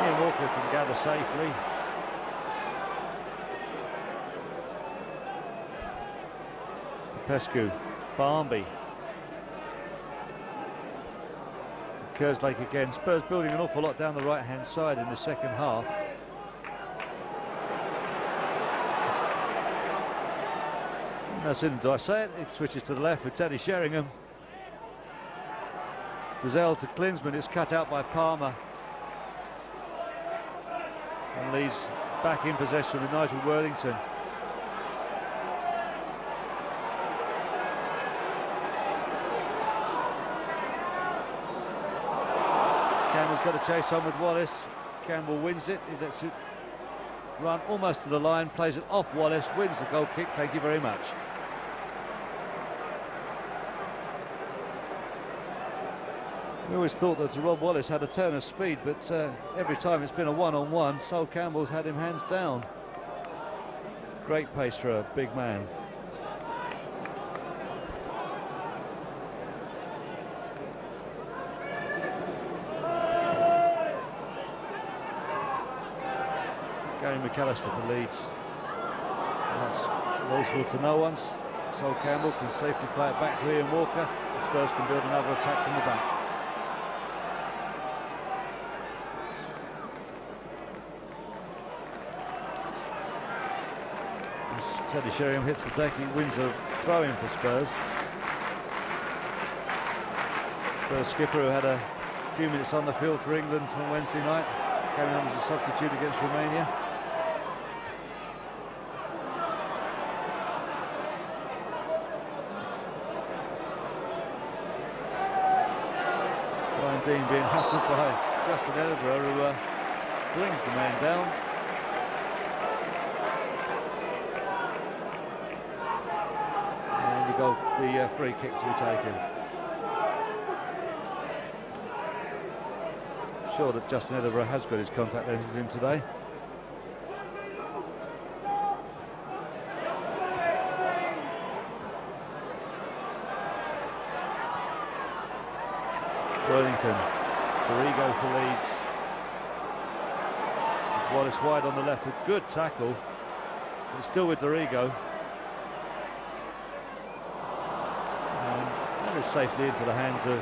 Ian Walker can gather safely. Popescu, Barmby. Kerslake again. Spurs building an awful lot down the right-hand side in the second half. Do I say it? It switches to the left with Teddy Sheringham. Dozzell to Klinsmann. It's cut out by Palmer. And Leeds back in possession with Nigel Worthington. Campbell's got to chase on with Wallace. Campbell wins it. He lets it run almost to the line, plays it off Wallace, wins the goal kick. Thank you very much. We always thought that Rob Wallace had a turn of speed, but every time it's been a one-on-one, Sol Campbell's had him hands down. Great pace for a big man. Gary McAllister for Leeds. And that's Rosewell to no one's. Sol Campbell can safely play it back to Ian Walker. The Spurs can build another attack from the back. As Teddy Sheringham hits the deck, he wins a throw-in for Spurs. Spurs skipper, who had a few minutes on the field for England on Wednesday night, Came on as a substitute against Romania. Dean being hustled by Justin Edinburgh, who brings the man down. And the free kick to be taken. Sure that Justin Edinburgh has got his contact lenses in today. Worthington, Dorigo for Leeds. Wallace wide on the left, a good tackle. But still with Dorigo. And that is safely into the hands of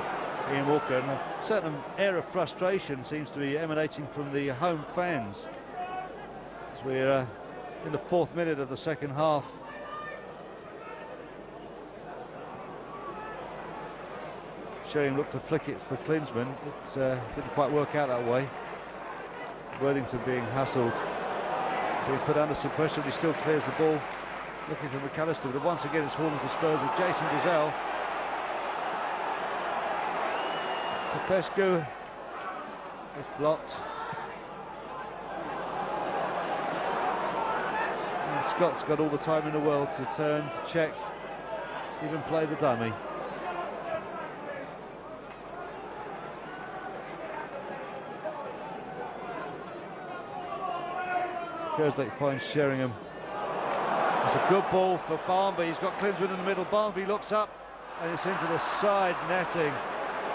Ian Walker. And a certain air of frustration seems to be emanating from the home fans. As we're in the 4th minute of the second half. Sheringham looked to flick it for Klinsmann. It didn't quite work out that way. Worthington being hustled, being put under some pressure, but he still clears the ball. Looking for McAllister, but once again it's fallen to Spurs with Jason Dozzell. Popescu is blocked. And Scott's got all the time in the world to turn, to check, even play the dummy. Kerslake finds Sheringham. It's a good ball for Barmby. He's got Klinsmann in the middle. Barmby looks up and it's into the side netting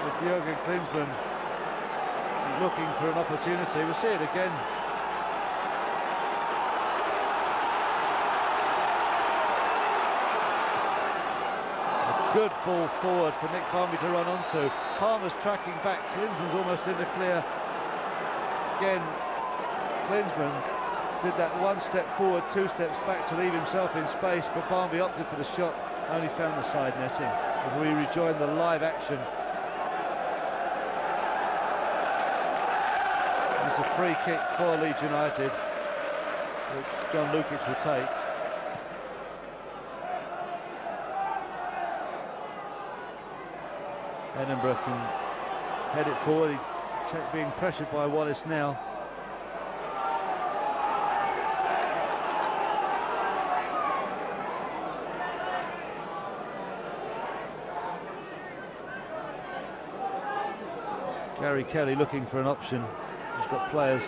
with Jürgen Klinsmann looking for an opportunity. We'll see it again. A good ball forward for Nick Barmby to run onto. Palmer's tracking back. Klinsmann's almost in the clear. Again, Klinsmann did that 1 step forward, 2 steps back to leave himself in space, but Barmby opted for the shot, only found the side netting. As we rejoin the live action, it's a free kick for Leeds United, which John Lukic will take. Edinburgh can head it forward, being pressured by Wallace now. Gary Kelly looking for an option. He's got players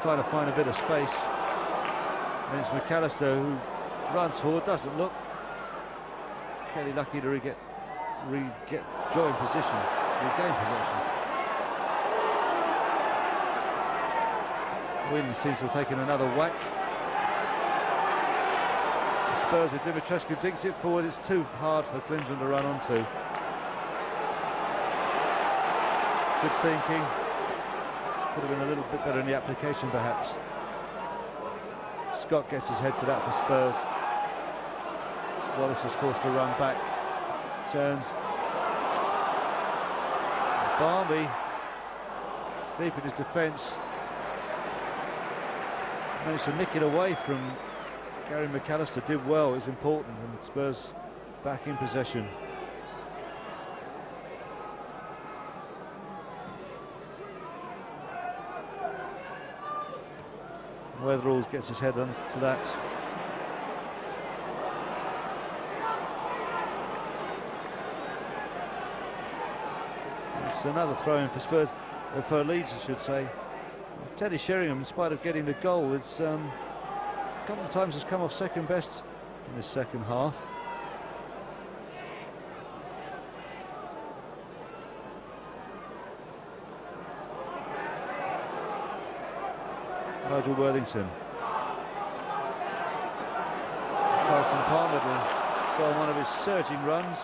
trying to find a bit of space. And it's McAllister who runs forward, doesn't look. Kelly lucky to regain possession. Wynn seems to have taken another whack. The Spurs with Dumitrescu dinks it forward. It's too hard for Klinsmann to run onto. Good thinking. Could have been a little bit better in the application, perhaps. Scott gets his head to that for Spurs. Wallace is forced to run back. Turns. Barmby, deep in his defence, managed to nick it away from Gary McAllister. Did well, is important, and Spurs back in possession. Weatherall gets his head onto that. It's another throw-in for Spurs, for Leeds, I should say. Teddy Sheringham, in spite of getting the goal, it's a couple of times has come off second best in this second half. Nigel Worthington. Carlton Palmer to go on one of his surging runs.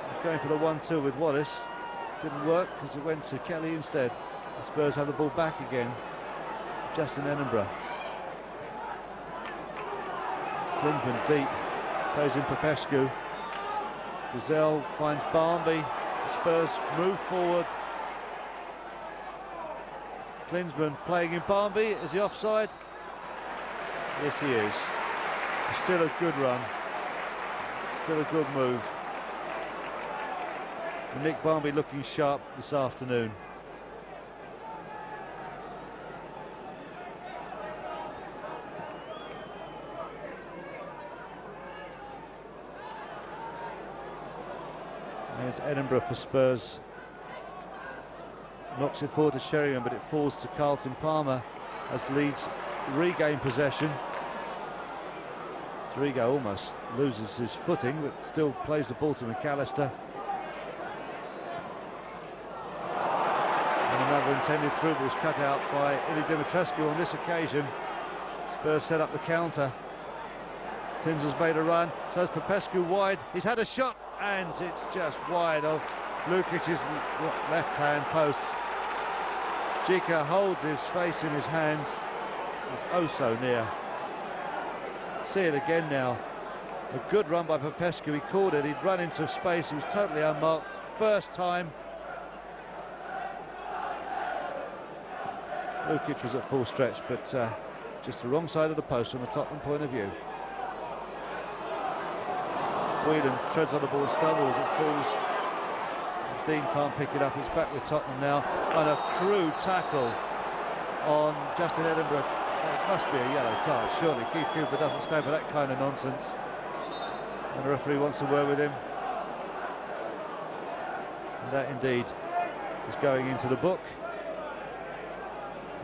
He's going for the 1-2 with Wallace. Didn't work because it went to Kelly instead. The Spurs have the ball back again. Justin Edinburgh. Klinsmann deep. Plays in Popescu. Dozzell finds Barmby. The Spurs move forward. Klinsmann playing in Barmby. Is he offside? Yes, he is. Still a good run. Still a good move. Nick Barmby looking sharp this afternoon. There's Edinburgh for Spurs. Knocks it forward to Sheringham, but it falls to Carlton Palmer as Leeds regain possession. Drigo almost loses his footing, but still plays the ball to McAllister. And another intended through ball was cut out by Dumitrescu on this occasion. Spurs set up the counter. Klinsmann's made a run, so is Popescu wide. He's had a shot, and it's just wide of Lukic's left-hand post. Jika holds his face in his hands. He's oh so near. See it again now. A good run by Popescu. He caught it. He'd run into space. He was totally unmarked. First time. Lukic was at full stretch, but just the wrong side of the post from the Tottenham point of view. Whelan treads on the ball, stumbles, it falls. Dean can't pick it up. He's back with Tottenham now. And a crude tackle on Justin Edinburgh. It must be a yellow card, surely. Keith Cooper doesn't stand for that kind of nonsense. And the referee wants to word with him. And that indeed is going into the book.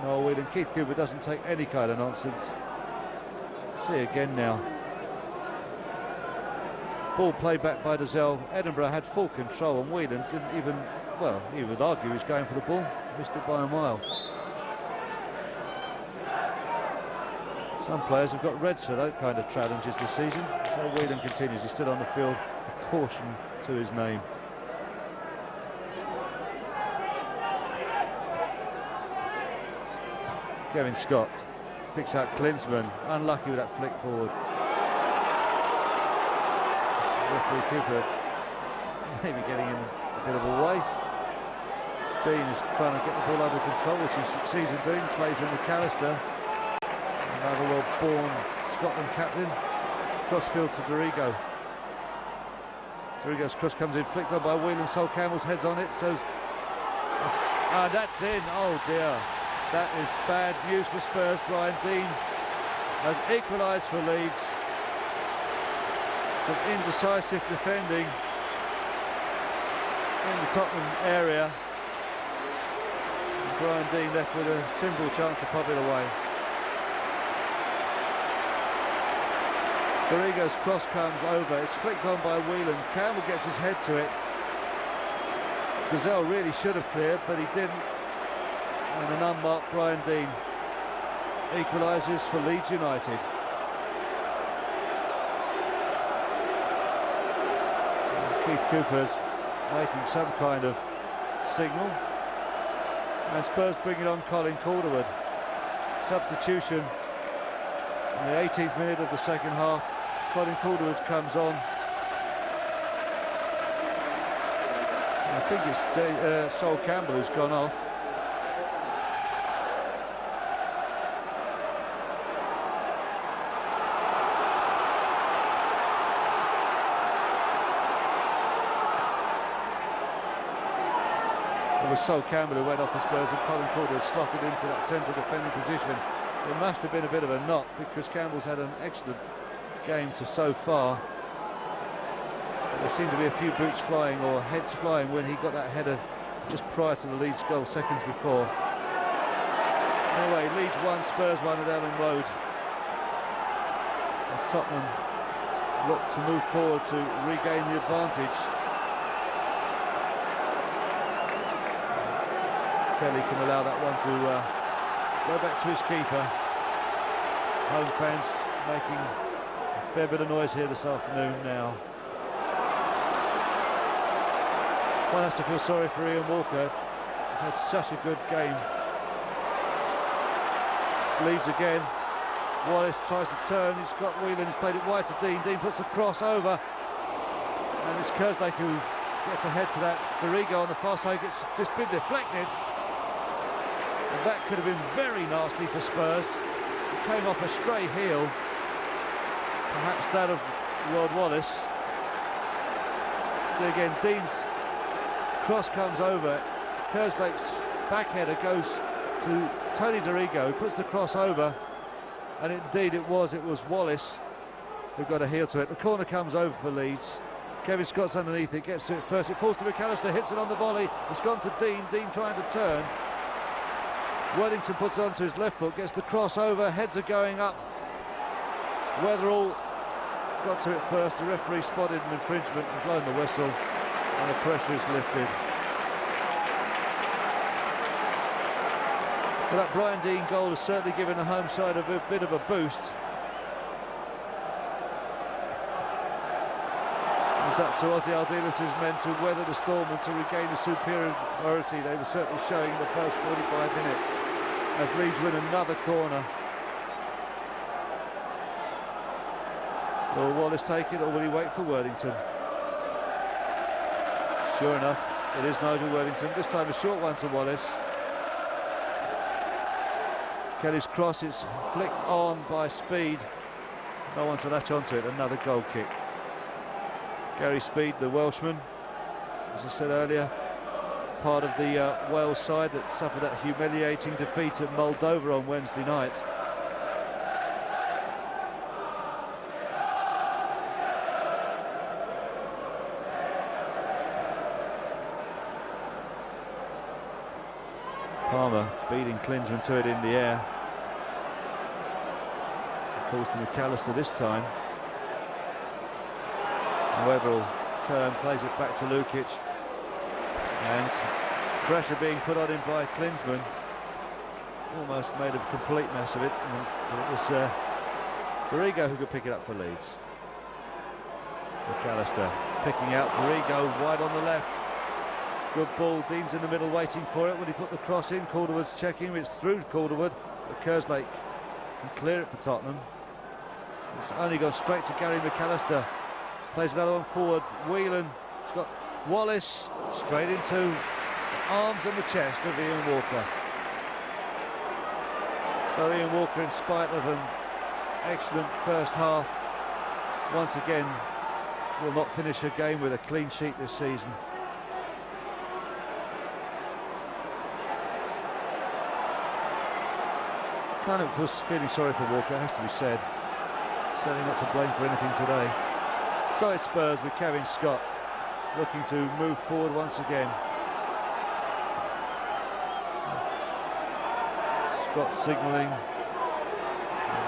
Noel Whelan, Keith Cooper doesn't take any kind of nonsense. See again now. Ball played back by Dozzell. Edinburgh had full control, and Whelan didn't even, well, he would argue he was going for the ball. Missed it by a mile. Some players have got reds for that kind of challenges this season. So Whelan continues. He's still on the field. A caution to his name. Kevin Scott picks out Klinsmann. Unlucky with that flick forward. Referee Cooper maybe getting in a bit of a way. Dean is trying to get the ball under control, which he succeeds in doing. Plays in McAllister. Another well-born Scotland captain. Crossfield to Drigo. Drigo's cross comes in, flicked on by Whelan. Sol Campbell's heads on it. So, that's in. Oh dear. That is bad news for Spurs. Brian Dean has equalised for Leeds. Some indecisive defending in the Tottenham area. And Brian Dean left with a simple chance to pop it away. Drigo's cross comes over. It's flicked on by Whelan. Campbell gets his head to it. Dozzell really should have cleared, but he didn't. And an unmarked Brian Dean equalises for Leeds United. Keith Cooper's making some kind of signal. And Spurs bringing on Colin Calderwood. Substitution in the 18th minute of the second half. Colin Calderwood comes on. I think it's Sol Campbell who's gone off. It was Sol Campbell who went off the Spurs, and Colin Calderwood slotted into that central defending position. It must have been a bit of a knock, because Campbell's had an excellent game to so far. There seemed to be a few boots flying or heads flying when he got that header just prior to the Leeds goal, seconds before. Anyway, Leeds 1, Spurs 1 at Elland Road, as Tottenham look to move forward to regain the advantage. Kelly can allow that one to go back to his keeper. Home fans making a fair bit of noise here this afternoon now. One has to feel sorry for Ian Walker. He's had such a good game. Leeds again. Wallace tries to turn. He's got Whelan. He's played it wide to Dean. Dean puts the cross over. And it's Kerslake who gets ahead to that. Drigo on the far side gets just been deflected. And that could have been very nasty for Spurs. It came off a stray heel, perhaps that of Rod Wallace. So again, Dean's cross comes over. Kerslake's backheader goes to Tony Dorigo, who puts the cross over, and indeed it was Wallace who got a heel to it. The corner comes over for Leeds. Kevin Scott's underneath it, gets to it first. It falls to McAllister, hits it on the volley. It's gone to Dean. Dean trying to turn. Worthington puts it onto his left foot, gets the cross over. Heads are going up. Weatherall got to it first. The referee spotted an infringement and blown the whistle, and the pressure is lifted. But that Brian Dean goal has certainly given the home side a bit of a boost. It's up to Ozzy Aldilis' men to weather the storm and to regain the superiority they were certainly showing in the first 45 minutes as Leeds win another corner. Will Wallace take it, or will he wait for Worthington? Sure enough, it is Nigel Worthington, this time a short one to Wallace. Kelly's cross is flicked on by Speed. No one to latch onto it, another goal kick. Gary Speed, the Welshman, as I said earlier, part of the Wales side that suffered that humiliating defeat at Moldova on Wednesday night. Palmer beating Klinsmann to it in the air. Calls to McAllister this time. Weatherall turn, plays it back to Lukic, and pressure being put on him by Klinsmann. Almost made a complete mess of it, and it was Dorigo who could pick it up for Leeds. McAllister picking out Dorigo wide on the left. Good ball, Dean's in the middle waiting for it. When he put the cross in, Calderwood's checking, it's through Calderwood, but Kerslake can clear it for Tottenham. It's only gone straight to Gary McAllister. Plays another one forward. Whelan has got Wallace straight into the arms and the chest of Ian Walker. So Ian Walker, in spite of an excellent first half, once again will not finish a game with a clean sheet this season. Kind of was feeling sorry for Walker, it has to be said. Certainly not to blame for anything today. So it's Spurs with Kevin Scott looking to move forward once again. Scott signalling,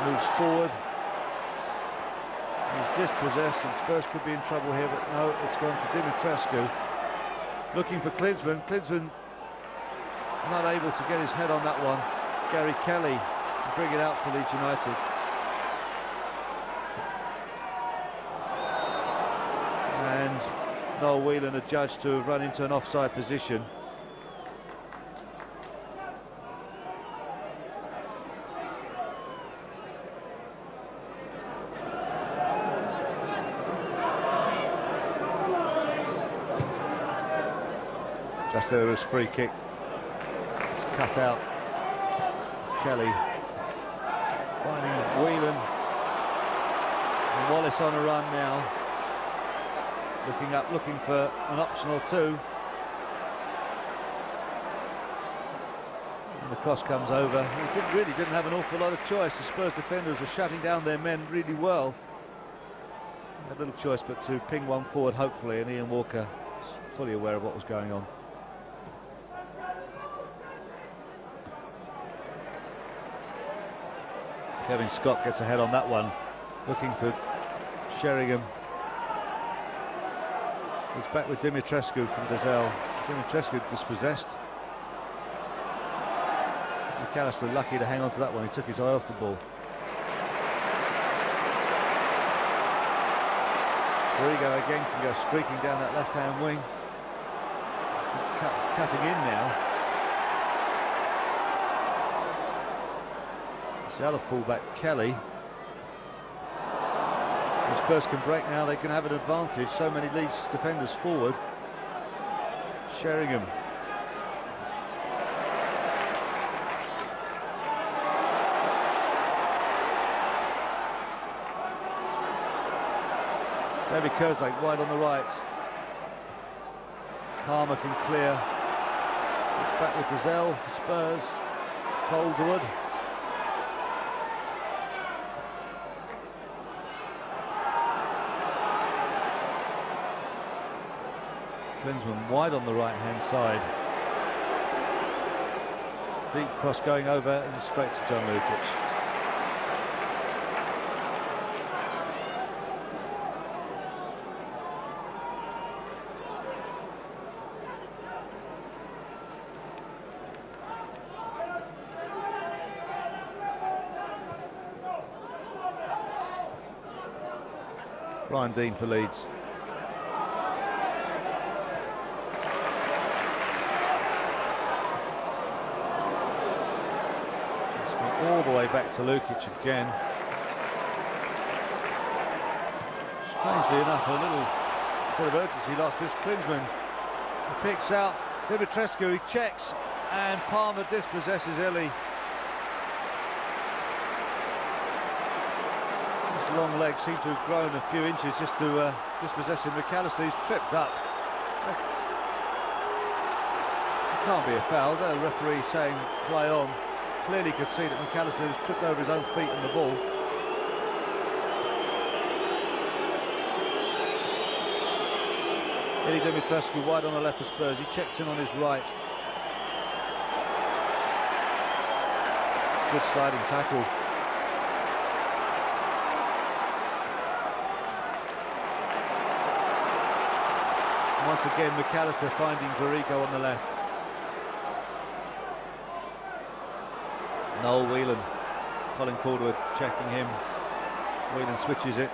moves forward. He's dispossessed and Spurs could be in trouble here, but no, it's gone to Dumitrescu. Looking for Klinsmann. Klinsmann not able to get his head on that one. Gary Kelly to bring it out for Leeds United. And Noel Whelan adjudged to have run into an offside position. Just there was free kick. It's cut out. Kelly finding Whelan. And Wallace on a run now. Looking up, looking for an option or two. And the cross comes over. He really didn't have an awful lot of choice. The Spurs defenders were shutting down their men really well. Had little choice but to ping one forward, hopefully, and Ian Walker was fully aware of what was going on. Kevin Scott gets ahead on that one, looking for Sheringham. He's back with Dumitrescu from Dozzell. Dumitrescu dispossessed. McAllister lucky to hang on to that one. He took his eye off the ball. Dorigo again can go streaking down that left-hand wing. Cutting in now. It's the other fullback, Kelly. If Spurs can break now, they can have an advantage. So many Leeds defenders forward. Sheringham. David Kerslake wide on the right. Palmer can clear. It's back with Dozzell, Spurs. Calderwood. Klinsmann wide on the right-hand side. Deep cross going over and straight to John Lukic. Brian Dean for Leeds. All the way back to Lukic again. Strangely enough, a little bit of urgency lost. This Klinsmann picks out Dumitrescu, he checks, and Palmer dispossesses Illy. His long legs seem to have grown a few inches just to dispossess him. McAllister, he's tripped up. It can't be a foul. The referee saying play on. Clearly could see that McAllister has tripped over his own feet on the ball. Illy Dumitrescu wide on the left for Spurs. He checks in on his right. Good sliding tackle. Once again, McAllister finding Dorigo on the left. Noel Whelan, Colin Calderwood checking him. Whelan switches it.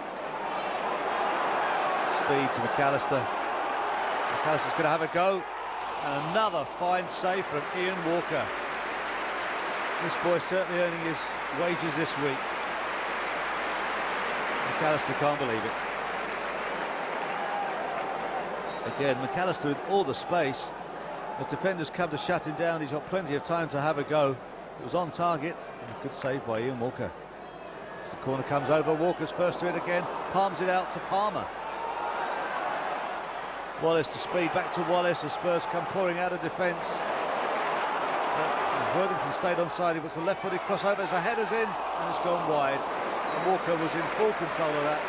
Speed to McAllister. McAllister's going to have a go. And another fine save from Ian Walker. This boy's certainly earning his wages this week. McAllister can't believe it. Again, McAllister with all the space. As defenders come to shut him down, he's got plenty of time to have a go. It was on target, and a good save by Ian Walker. As the corner comes over, Walker's first to it again, palms it out to Palmer. Wallace to Speed, back to Wallace, the Spurs come pouring out of defence. Worthington stayed on side, he puts a left-footed crossover as the header's in, and it's gone wide. And Walker was in full control of that.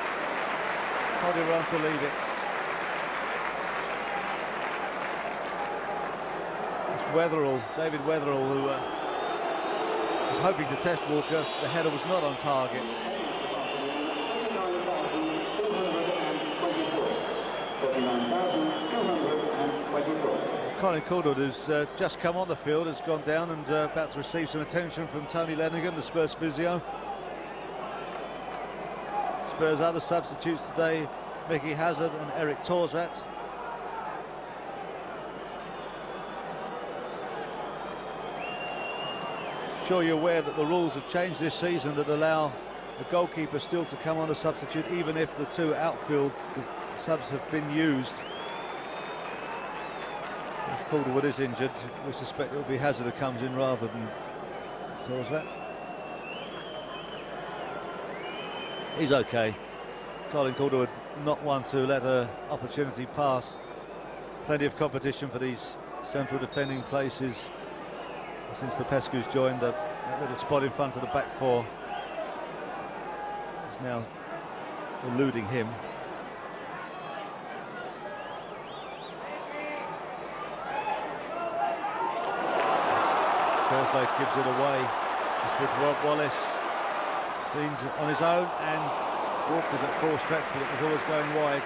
Told him around to leave it. It's Wetherall, David Wetherall, who was hoping to test Walker. The header was not on target. Colin Calderwood has just come on the field, has gone down and about to receive some attention from Tony Lenigan, the Spurs physio. Spurs other substitutes today, Mickey Hazard and Eric Torzat. Sure you're aware that the rules have changed this season that allow the goalkeeper still to come on a substitute even if the two outfield subs have been used. If Calderwood is injured, we suspect it will be Hazard who comes in rather than Torzat. He's okay. Colin Calderwood not one to let an opportunity pass. Plenty of competition for these central defending places since Popescu's joined that little spot in front of the back four. He's now eluding him. Kerslake gives it away. It's with Rob Wallace. Dean's on his own and Walker's at full stretch, but it was always going wide.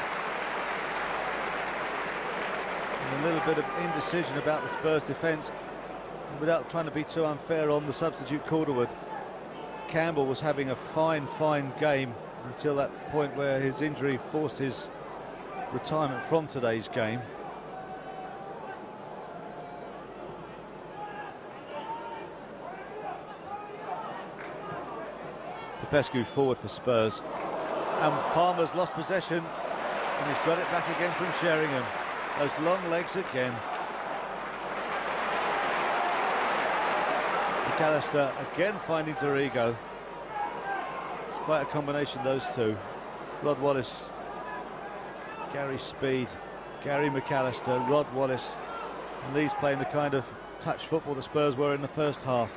And a little bit of indecision about the Spurs defence. Without trying to be too unfair on the substitute Calderwood, Campbell was having a fine game until that point where his injury forced his retirement from today's game. Popescu forward for Spurs, and Palmer's lost possession and he's got it back again from Sheringham. Those long legs again. McAllister again finding Dorigo. It's quite a combination, those two. Rod Wallace Gary Speed, Gary McAllister, Rod Wallace, and Leeds playing the kind of touch football the Spurs were in the first half.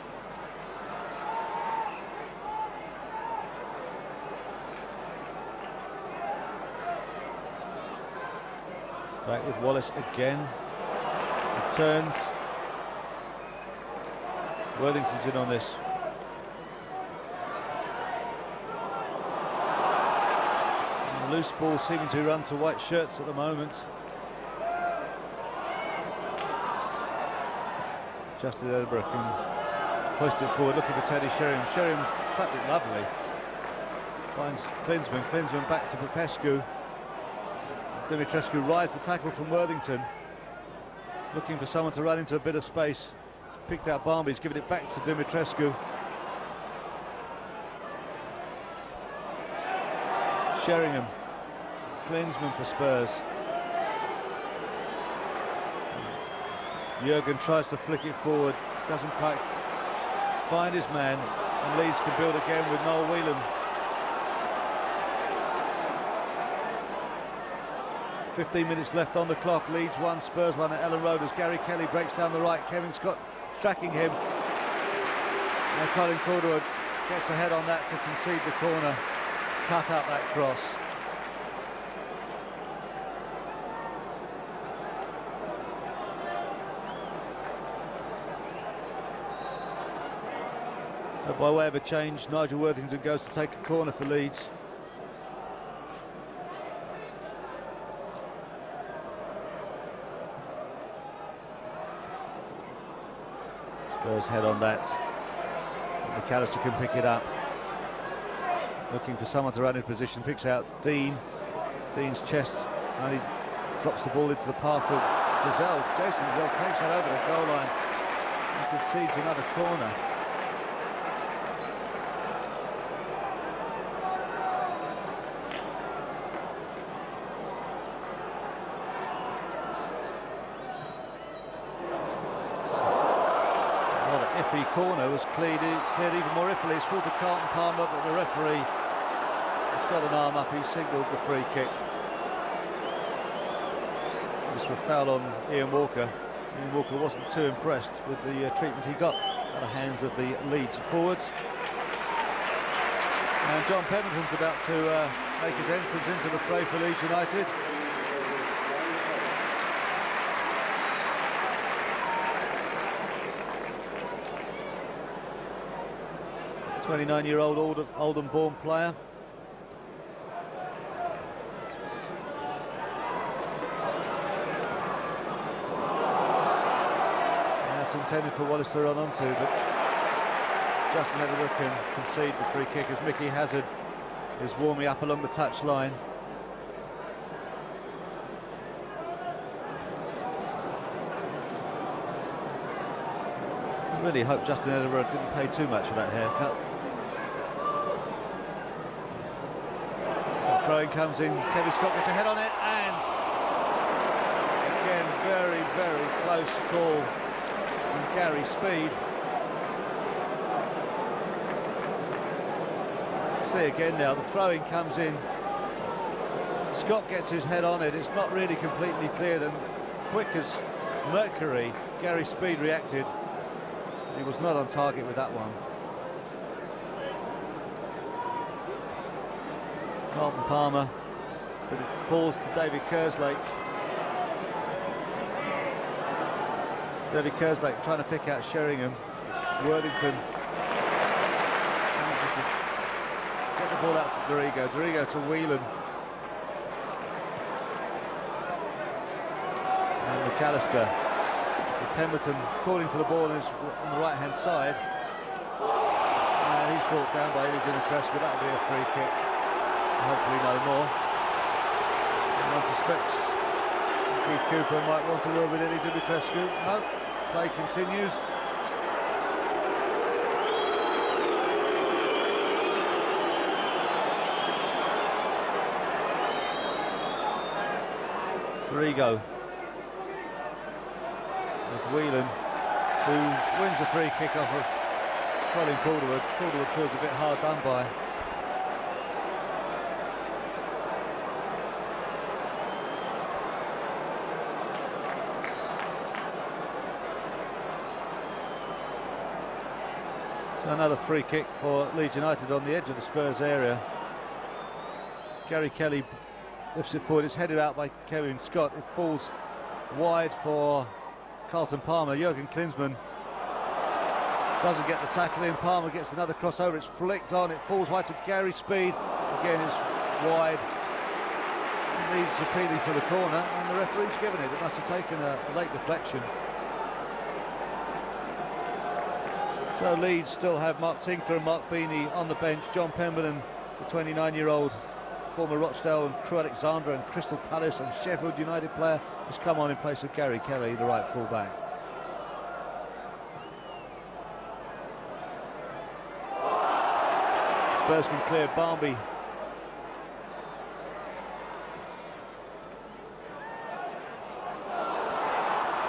Back with Wallace again. It turns. Worthington's in on this. And the loose ball seeming to run to white shirts at the moment. Justin Edinburgh can hoist it forward, looking for Teddy Sheringham. Sheringham trapped it lovely. Finds Klinsmann. Klinsmann back to Popescu. Dumitrescu rides the tackle from Worthington, looking for someone to run into a bit of space. He's picked out Barmby, he's given it back to Dumitrescu. Sheringham, Klinsmann for Spurs. Jurgen tries to flick it forward, doesn't quite find his man, and Leeds can build again with Noel Whelan. 15 minutes left on the clock. Leeds 1, Spurs 1 at Elland Road as Gary Kelly breaks down the right. Kevin Scott tracking him. Now Colin Calderwood gets ahead on that to concede the corner, cut out that cross. So by way of a change, Nigel Worthington goes to take a corner for Leeds. Spurs head on that. McAllister can pick it up. Looking for someone to run in position, picks out Dean. Dean's chest, and he drops the ball into the path of Dozzell. Jason Dozzell takes that over the goal line and concedes another corner. Iffy corner was cleared even more iffily. It's full to Carlton Palmer, but the referee has got an arm up. He signalled the free kick. It was for a foul on Ian Walker. Ian Walker wasn't too impressed with the treatment he got at the hands of the Leeds forwards. And John Pemberton's about to make his entrance into the fray for Leeds United. 29-year-old Oldham-born player. And that's intended for Wallace to run onto, but Justin Edinburgh can concede the free kick as Mickey Hazard is warming up along the touch line. I really hope Justin Edinburgh didn't pay too much for that haircut. So throwing comes in, Kevin Scott gets a head on it, and again very, very close call from Gary Speed. See again now, the throwing comes in, Scott gets his head on it, it's not really completely cleared, and quick as Mercury, Gary Speed reacted. He was not on target with that one. Carlton Palmer, but it falls to David Kerslake. David Kerslake trying to pick out Sheringham. Worthington manages to get the ball out to Dorigo. Dorigo to Whelan. And McAllister. Pemberton calling for the ball on the right-hand side. And he's brought down by Elland Dumitrescu. That'll be a free kick. Hopefully no more. And one suspects Keith Cooper might want to word with Elland Dumitrescu. No, play continues. Dorigo with Whelan, who wins the free kick off of Colin Calderwood. Calderwood feels a bit hard done by. So another free kick for Leeds United on the edge of the Spurs area. Gary Kelly lifts it forward, it's headed out by Kevin Scott, it falls wide for Carlton Palmer. Jurgen Klinsmann doesn't get the tackle in, Palmer gets another crossover, it's flicked on, it falls wide to Gary Speed, again it's wide. Leeds appealing for the corner and the referee's given it must have taken a late deflection. So Leeds still have Mark Tinkler and Mark Beanie on the bench. John Pemberton, the 29-year-old former Rochdale and Crewe Alexandra and Crystal Palace and Sheffield United player, has come on in place of Gary Kelly, the right full-back. Spurs can clear Barmby.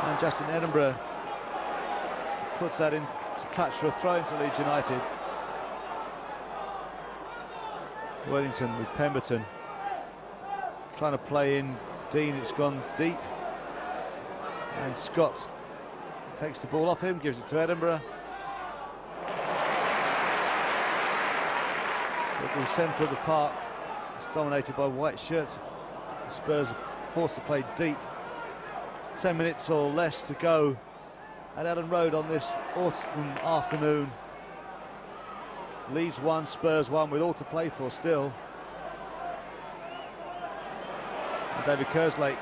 And Justin Edinburgh puts that in to touch for a throw into Leeds United. Worthington with Pemberton trying to play in Dean, it's gone deep and Scott takes the ball off him, gives it to Edinburgh. But the centre of the park is dominated by white shirts. The Spurs are forced to play deep. 10 minutes or less to go at Elland Road on this autumn afternoon. Leeds 1, Spurs 1, with all to play for still. And David Kerslake,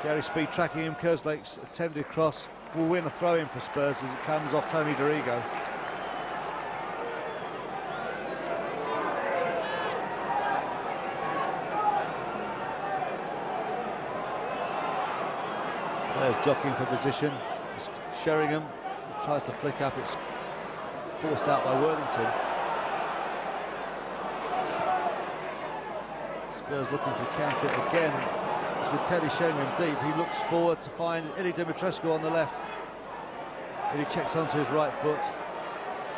Gary Speed tracking him. Kerslake's attempted cross will win a throw-in for Spurs as it comes off Tony Dorigo. There's jockeying for position. Sheringham tries to flick up, it's forced out by Worthington. Spurs looking to counter it again. It's with Teddy Sheringham deep. He looks forward to find Dumitrescu on the left. He checks onto his right foot,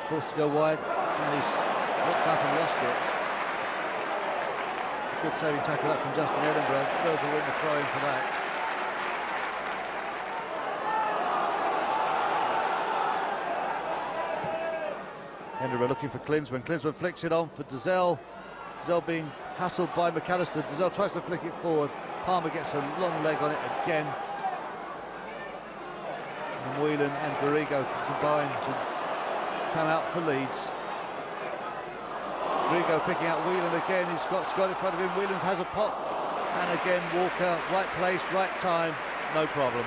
forced to go wide, and he's looked up and lost it. Good saving tackle up from Justin Edinburgh. Spurs will win the throw-in for that. Edinburgh looking for Klinsmann. Klinsmann flicks it on for Dozzell. Dozzell being hassled by McAllister. Dozzell tries to flick it forward. Palmer gets a long leg on it again. And Whelan and Dorigo combine to come out for Leeds. Dorigo picking out Whelan again. He's got Scott in front of him. Whelan has a pop. And again Walker, right place, right time, no problem.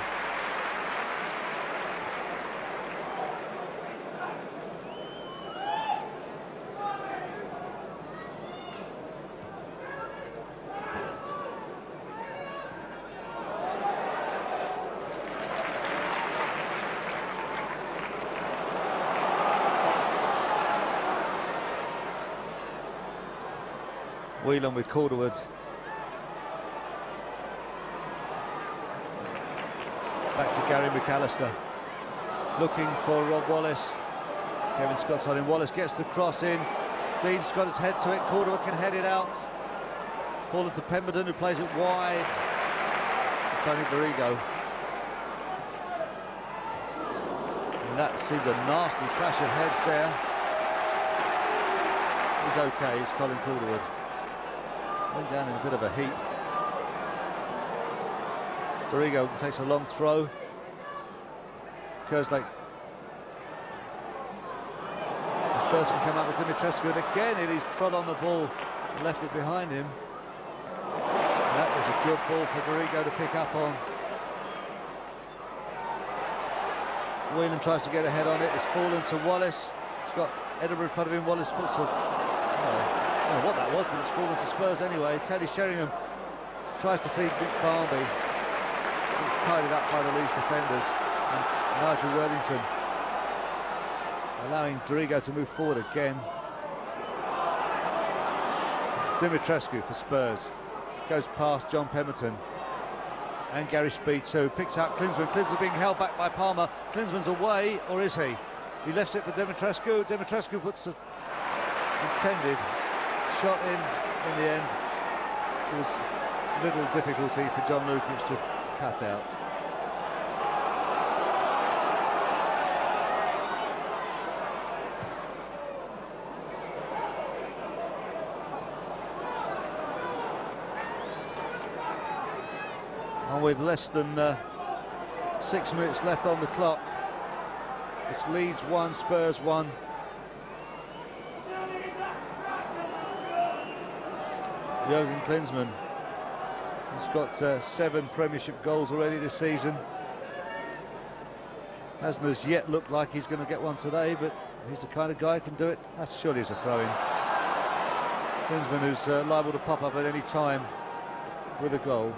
Whelan with Calderwood. Back to Gary McAllister. Looking for Rob Wallace. Kevin Scott's on him. Wallace gets the cross in. Dean's got his head to it. Calderwood can head it out. Fallen to Pemberton, who plays it wide to Tony Dorigo. And that seemed a nasty clash of heads there. He's okay, he's Colin Calderwood. Went down in a bit of a heap. Dorigo takes a long throw. Kerslake. The Spurs can come up with Dumitrescu, and again he's trod on the ball and left it behind him. And that was a good ball for Dorigo to pick up on. Whelan tries to get ahead on it. It's fallen to Wallace. He's got Edinburgh in front of him. Wallace puts a... I don't know what that was, but it's fallen to Spurs anyway. Teddy Sheringham tries to feed Dick Barmby. It's tidied up by the Leeds defenders. And Nigel Worthington allowing Dorigo to move forward again. Dumitrescu for Spurs. Goes past John Pemberton. And Gary Speed too. Picks out Klinsmann. Klinsmann being held back by Palmer. Klinsmann's away, or is he? He left it for Dumitrescu. Dumitrescu puts the intended shot in the end. It was little difficulty for John Lukic to cut out. And with less than 6 minutes left on the clock, it's Leeds 1, Spurs 1. Jürgen Klinsmann has got 7 Premiership goals already this season. Hasn't as yet looked like he's going to get one today, but he's the kind of guy who can do it. That's surely is a throw-in. Klinsmann, who's liable to pop up at any time with a goal.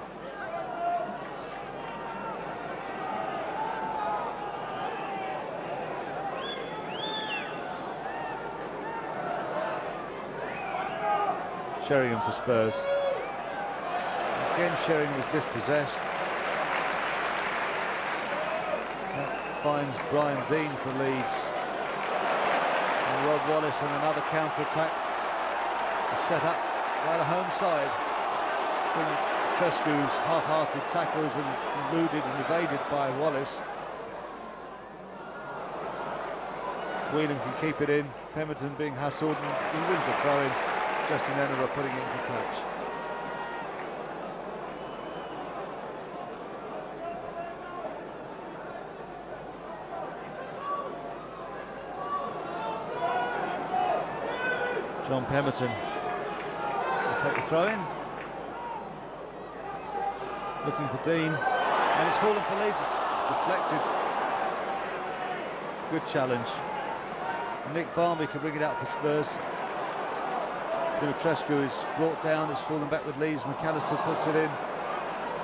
Sheringham for Spurs. Again, Sheringham was dispossessed. That finds Brian Dean for Leeds. And Rod Wallace, and another counter-attack is set up by the home side. Dumitrescu's half-hearted tackles and eluded and evaded by Wallace. Whelan can keep it in. Pemberton being hustled, and he wins the throw-in. Justin Edinburgh putting it into touch. John Pemberton will take the throw in. Looking for Dean, and it's fallen for Leeds. Deflected. Good challenge. Nick Barmby can bring it out for Spurs. Dumitrescu is brought down, it's fallen back with Leeds. McAllister puts it in,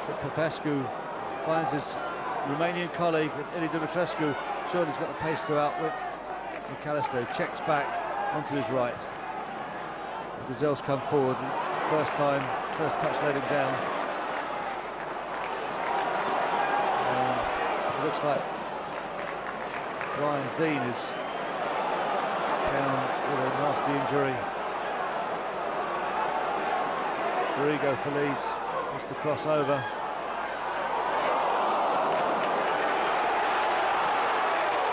but Popescu finds his Romanian colleague, Eddie Dumitrescu. Sure, he's got the pace to outwit McAllister. Checks back onto his right. Dozzell's come forward, first touch let him down. And it looks like Brian Dean is down with a nasty injury. Dorigo for Leeds, just to cross over.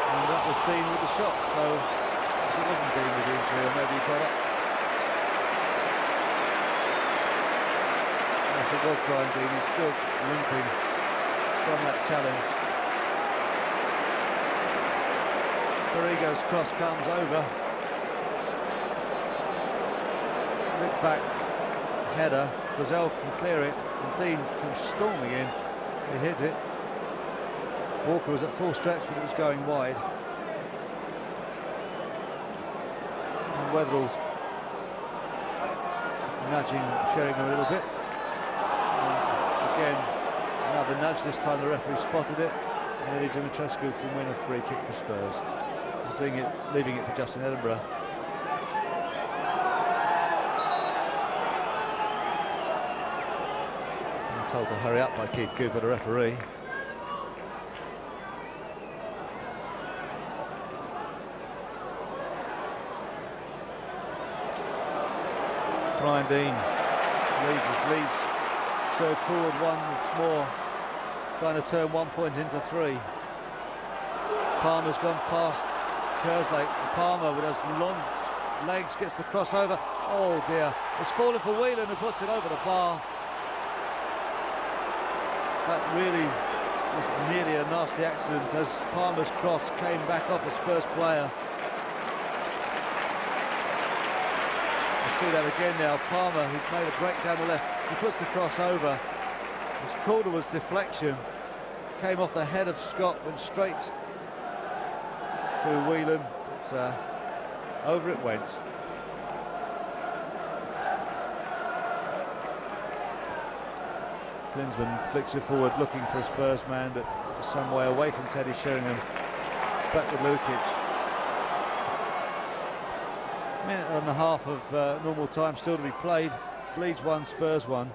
And that was Dean with the shot, so it wasn't Dean with the injury, or maybe he got up. Yes, it was Brian Dean, he's still limping from that challenge. Dorigo's cross comes over. Rick back. Header, Dozzell can clear it, and Dean comes storming in. He hit it. Walker was at full stretch, but it was going wide. And Weatherall's nudging Sheringham a little bit. And again, another nudge. This time the referee spotted it, and Eddie Dumitrescu can win a free kick for Spurs. He's leaving it for Justin Edinburgh. Told to hurry up by Keith Cooper, the referee. Brian Dean Leeds surge forward once more, trying to turn 1 point into 3. Palmer's gone past Kerslake. Palmer with those long legs gets the crossover. Oh dear, it's fallen for Whelan, who puts it over the bar. That really was nearly a nasty accident as Palmer's cross came back off a Spurs player. You see that again now. Palmer, who's made a break down the left, he puts the cross over. His corner was deflection. Came off the head of Scott, went straight to Whelan. It's over it went. Klinsmann flicks it forward looking for a Spurs man, but some way away from Teddy Sheringham. It's back with Lukic. Minute and a half of normal time still to be played. It's Leeds 1, Spurs 1.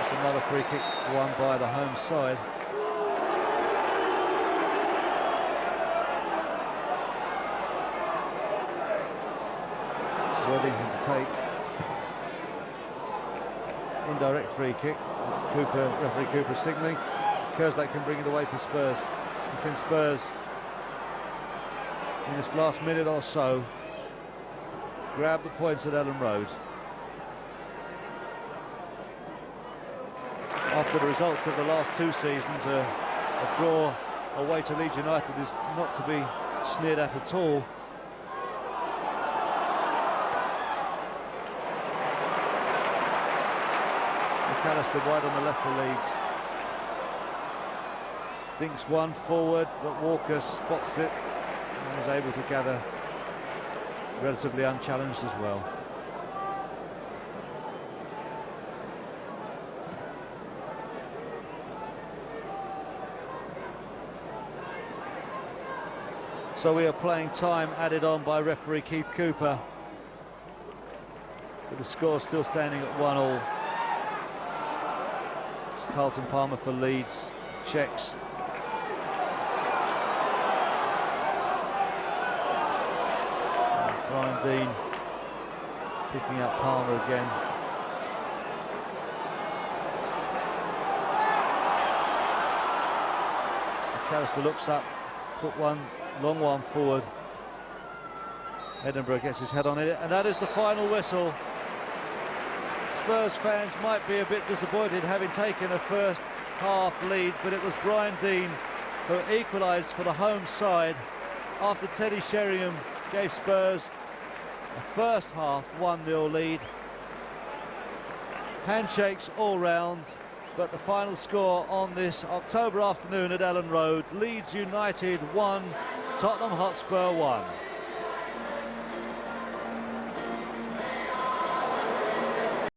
It's another free kick won by the home side. Worthington to take. Indirect free kick. Referee Cooper signalling. Kerslake can bring it away for Spurs. And can Spurs, in this last minute or so, grab the points at Elland Road. After the results of the last two seasons, a draw away to Leeds United is not to be sneered at all. McAllister wide on the left for Leeds. Dinks one forward, but Walker spots it and is able to gather relatively unchallenged as well. So we are playing time added on by referee Keith Cooper, with the score still standing at 1-1. It's Carlton Palmer for Leeds, checks. Brian Dean picking up Palmer again. McAllister looks up, put one long one forward. Edinburgh gets his head on it, and that is the final whistle. Spurs fans might be a bit disappointed having taken a first half lead, but it was Brian Dean who equalised for the home side after Teddy Sheringham gave Spurs a first half 1-0 lead. Handshakes all round, but the final score on this October afternoon at Elland Road: Leeds United 1, Tottenham Hotspur 1.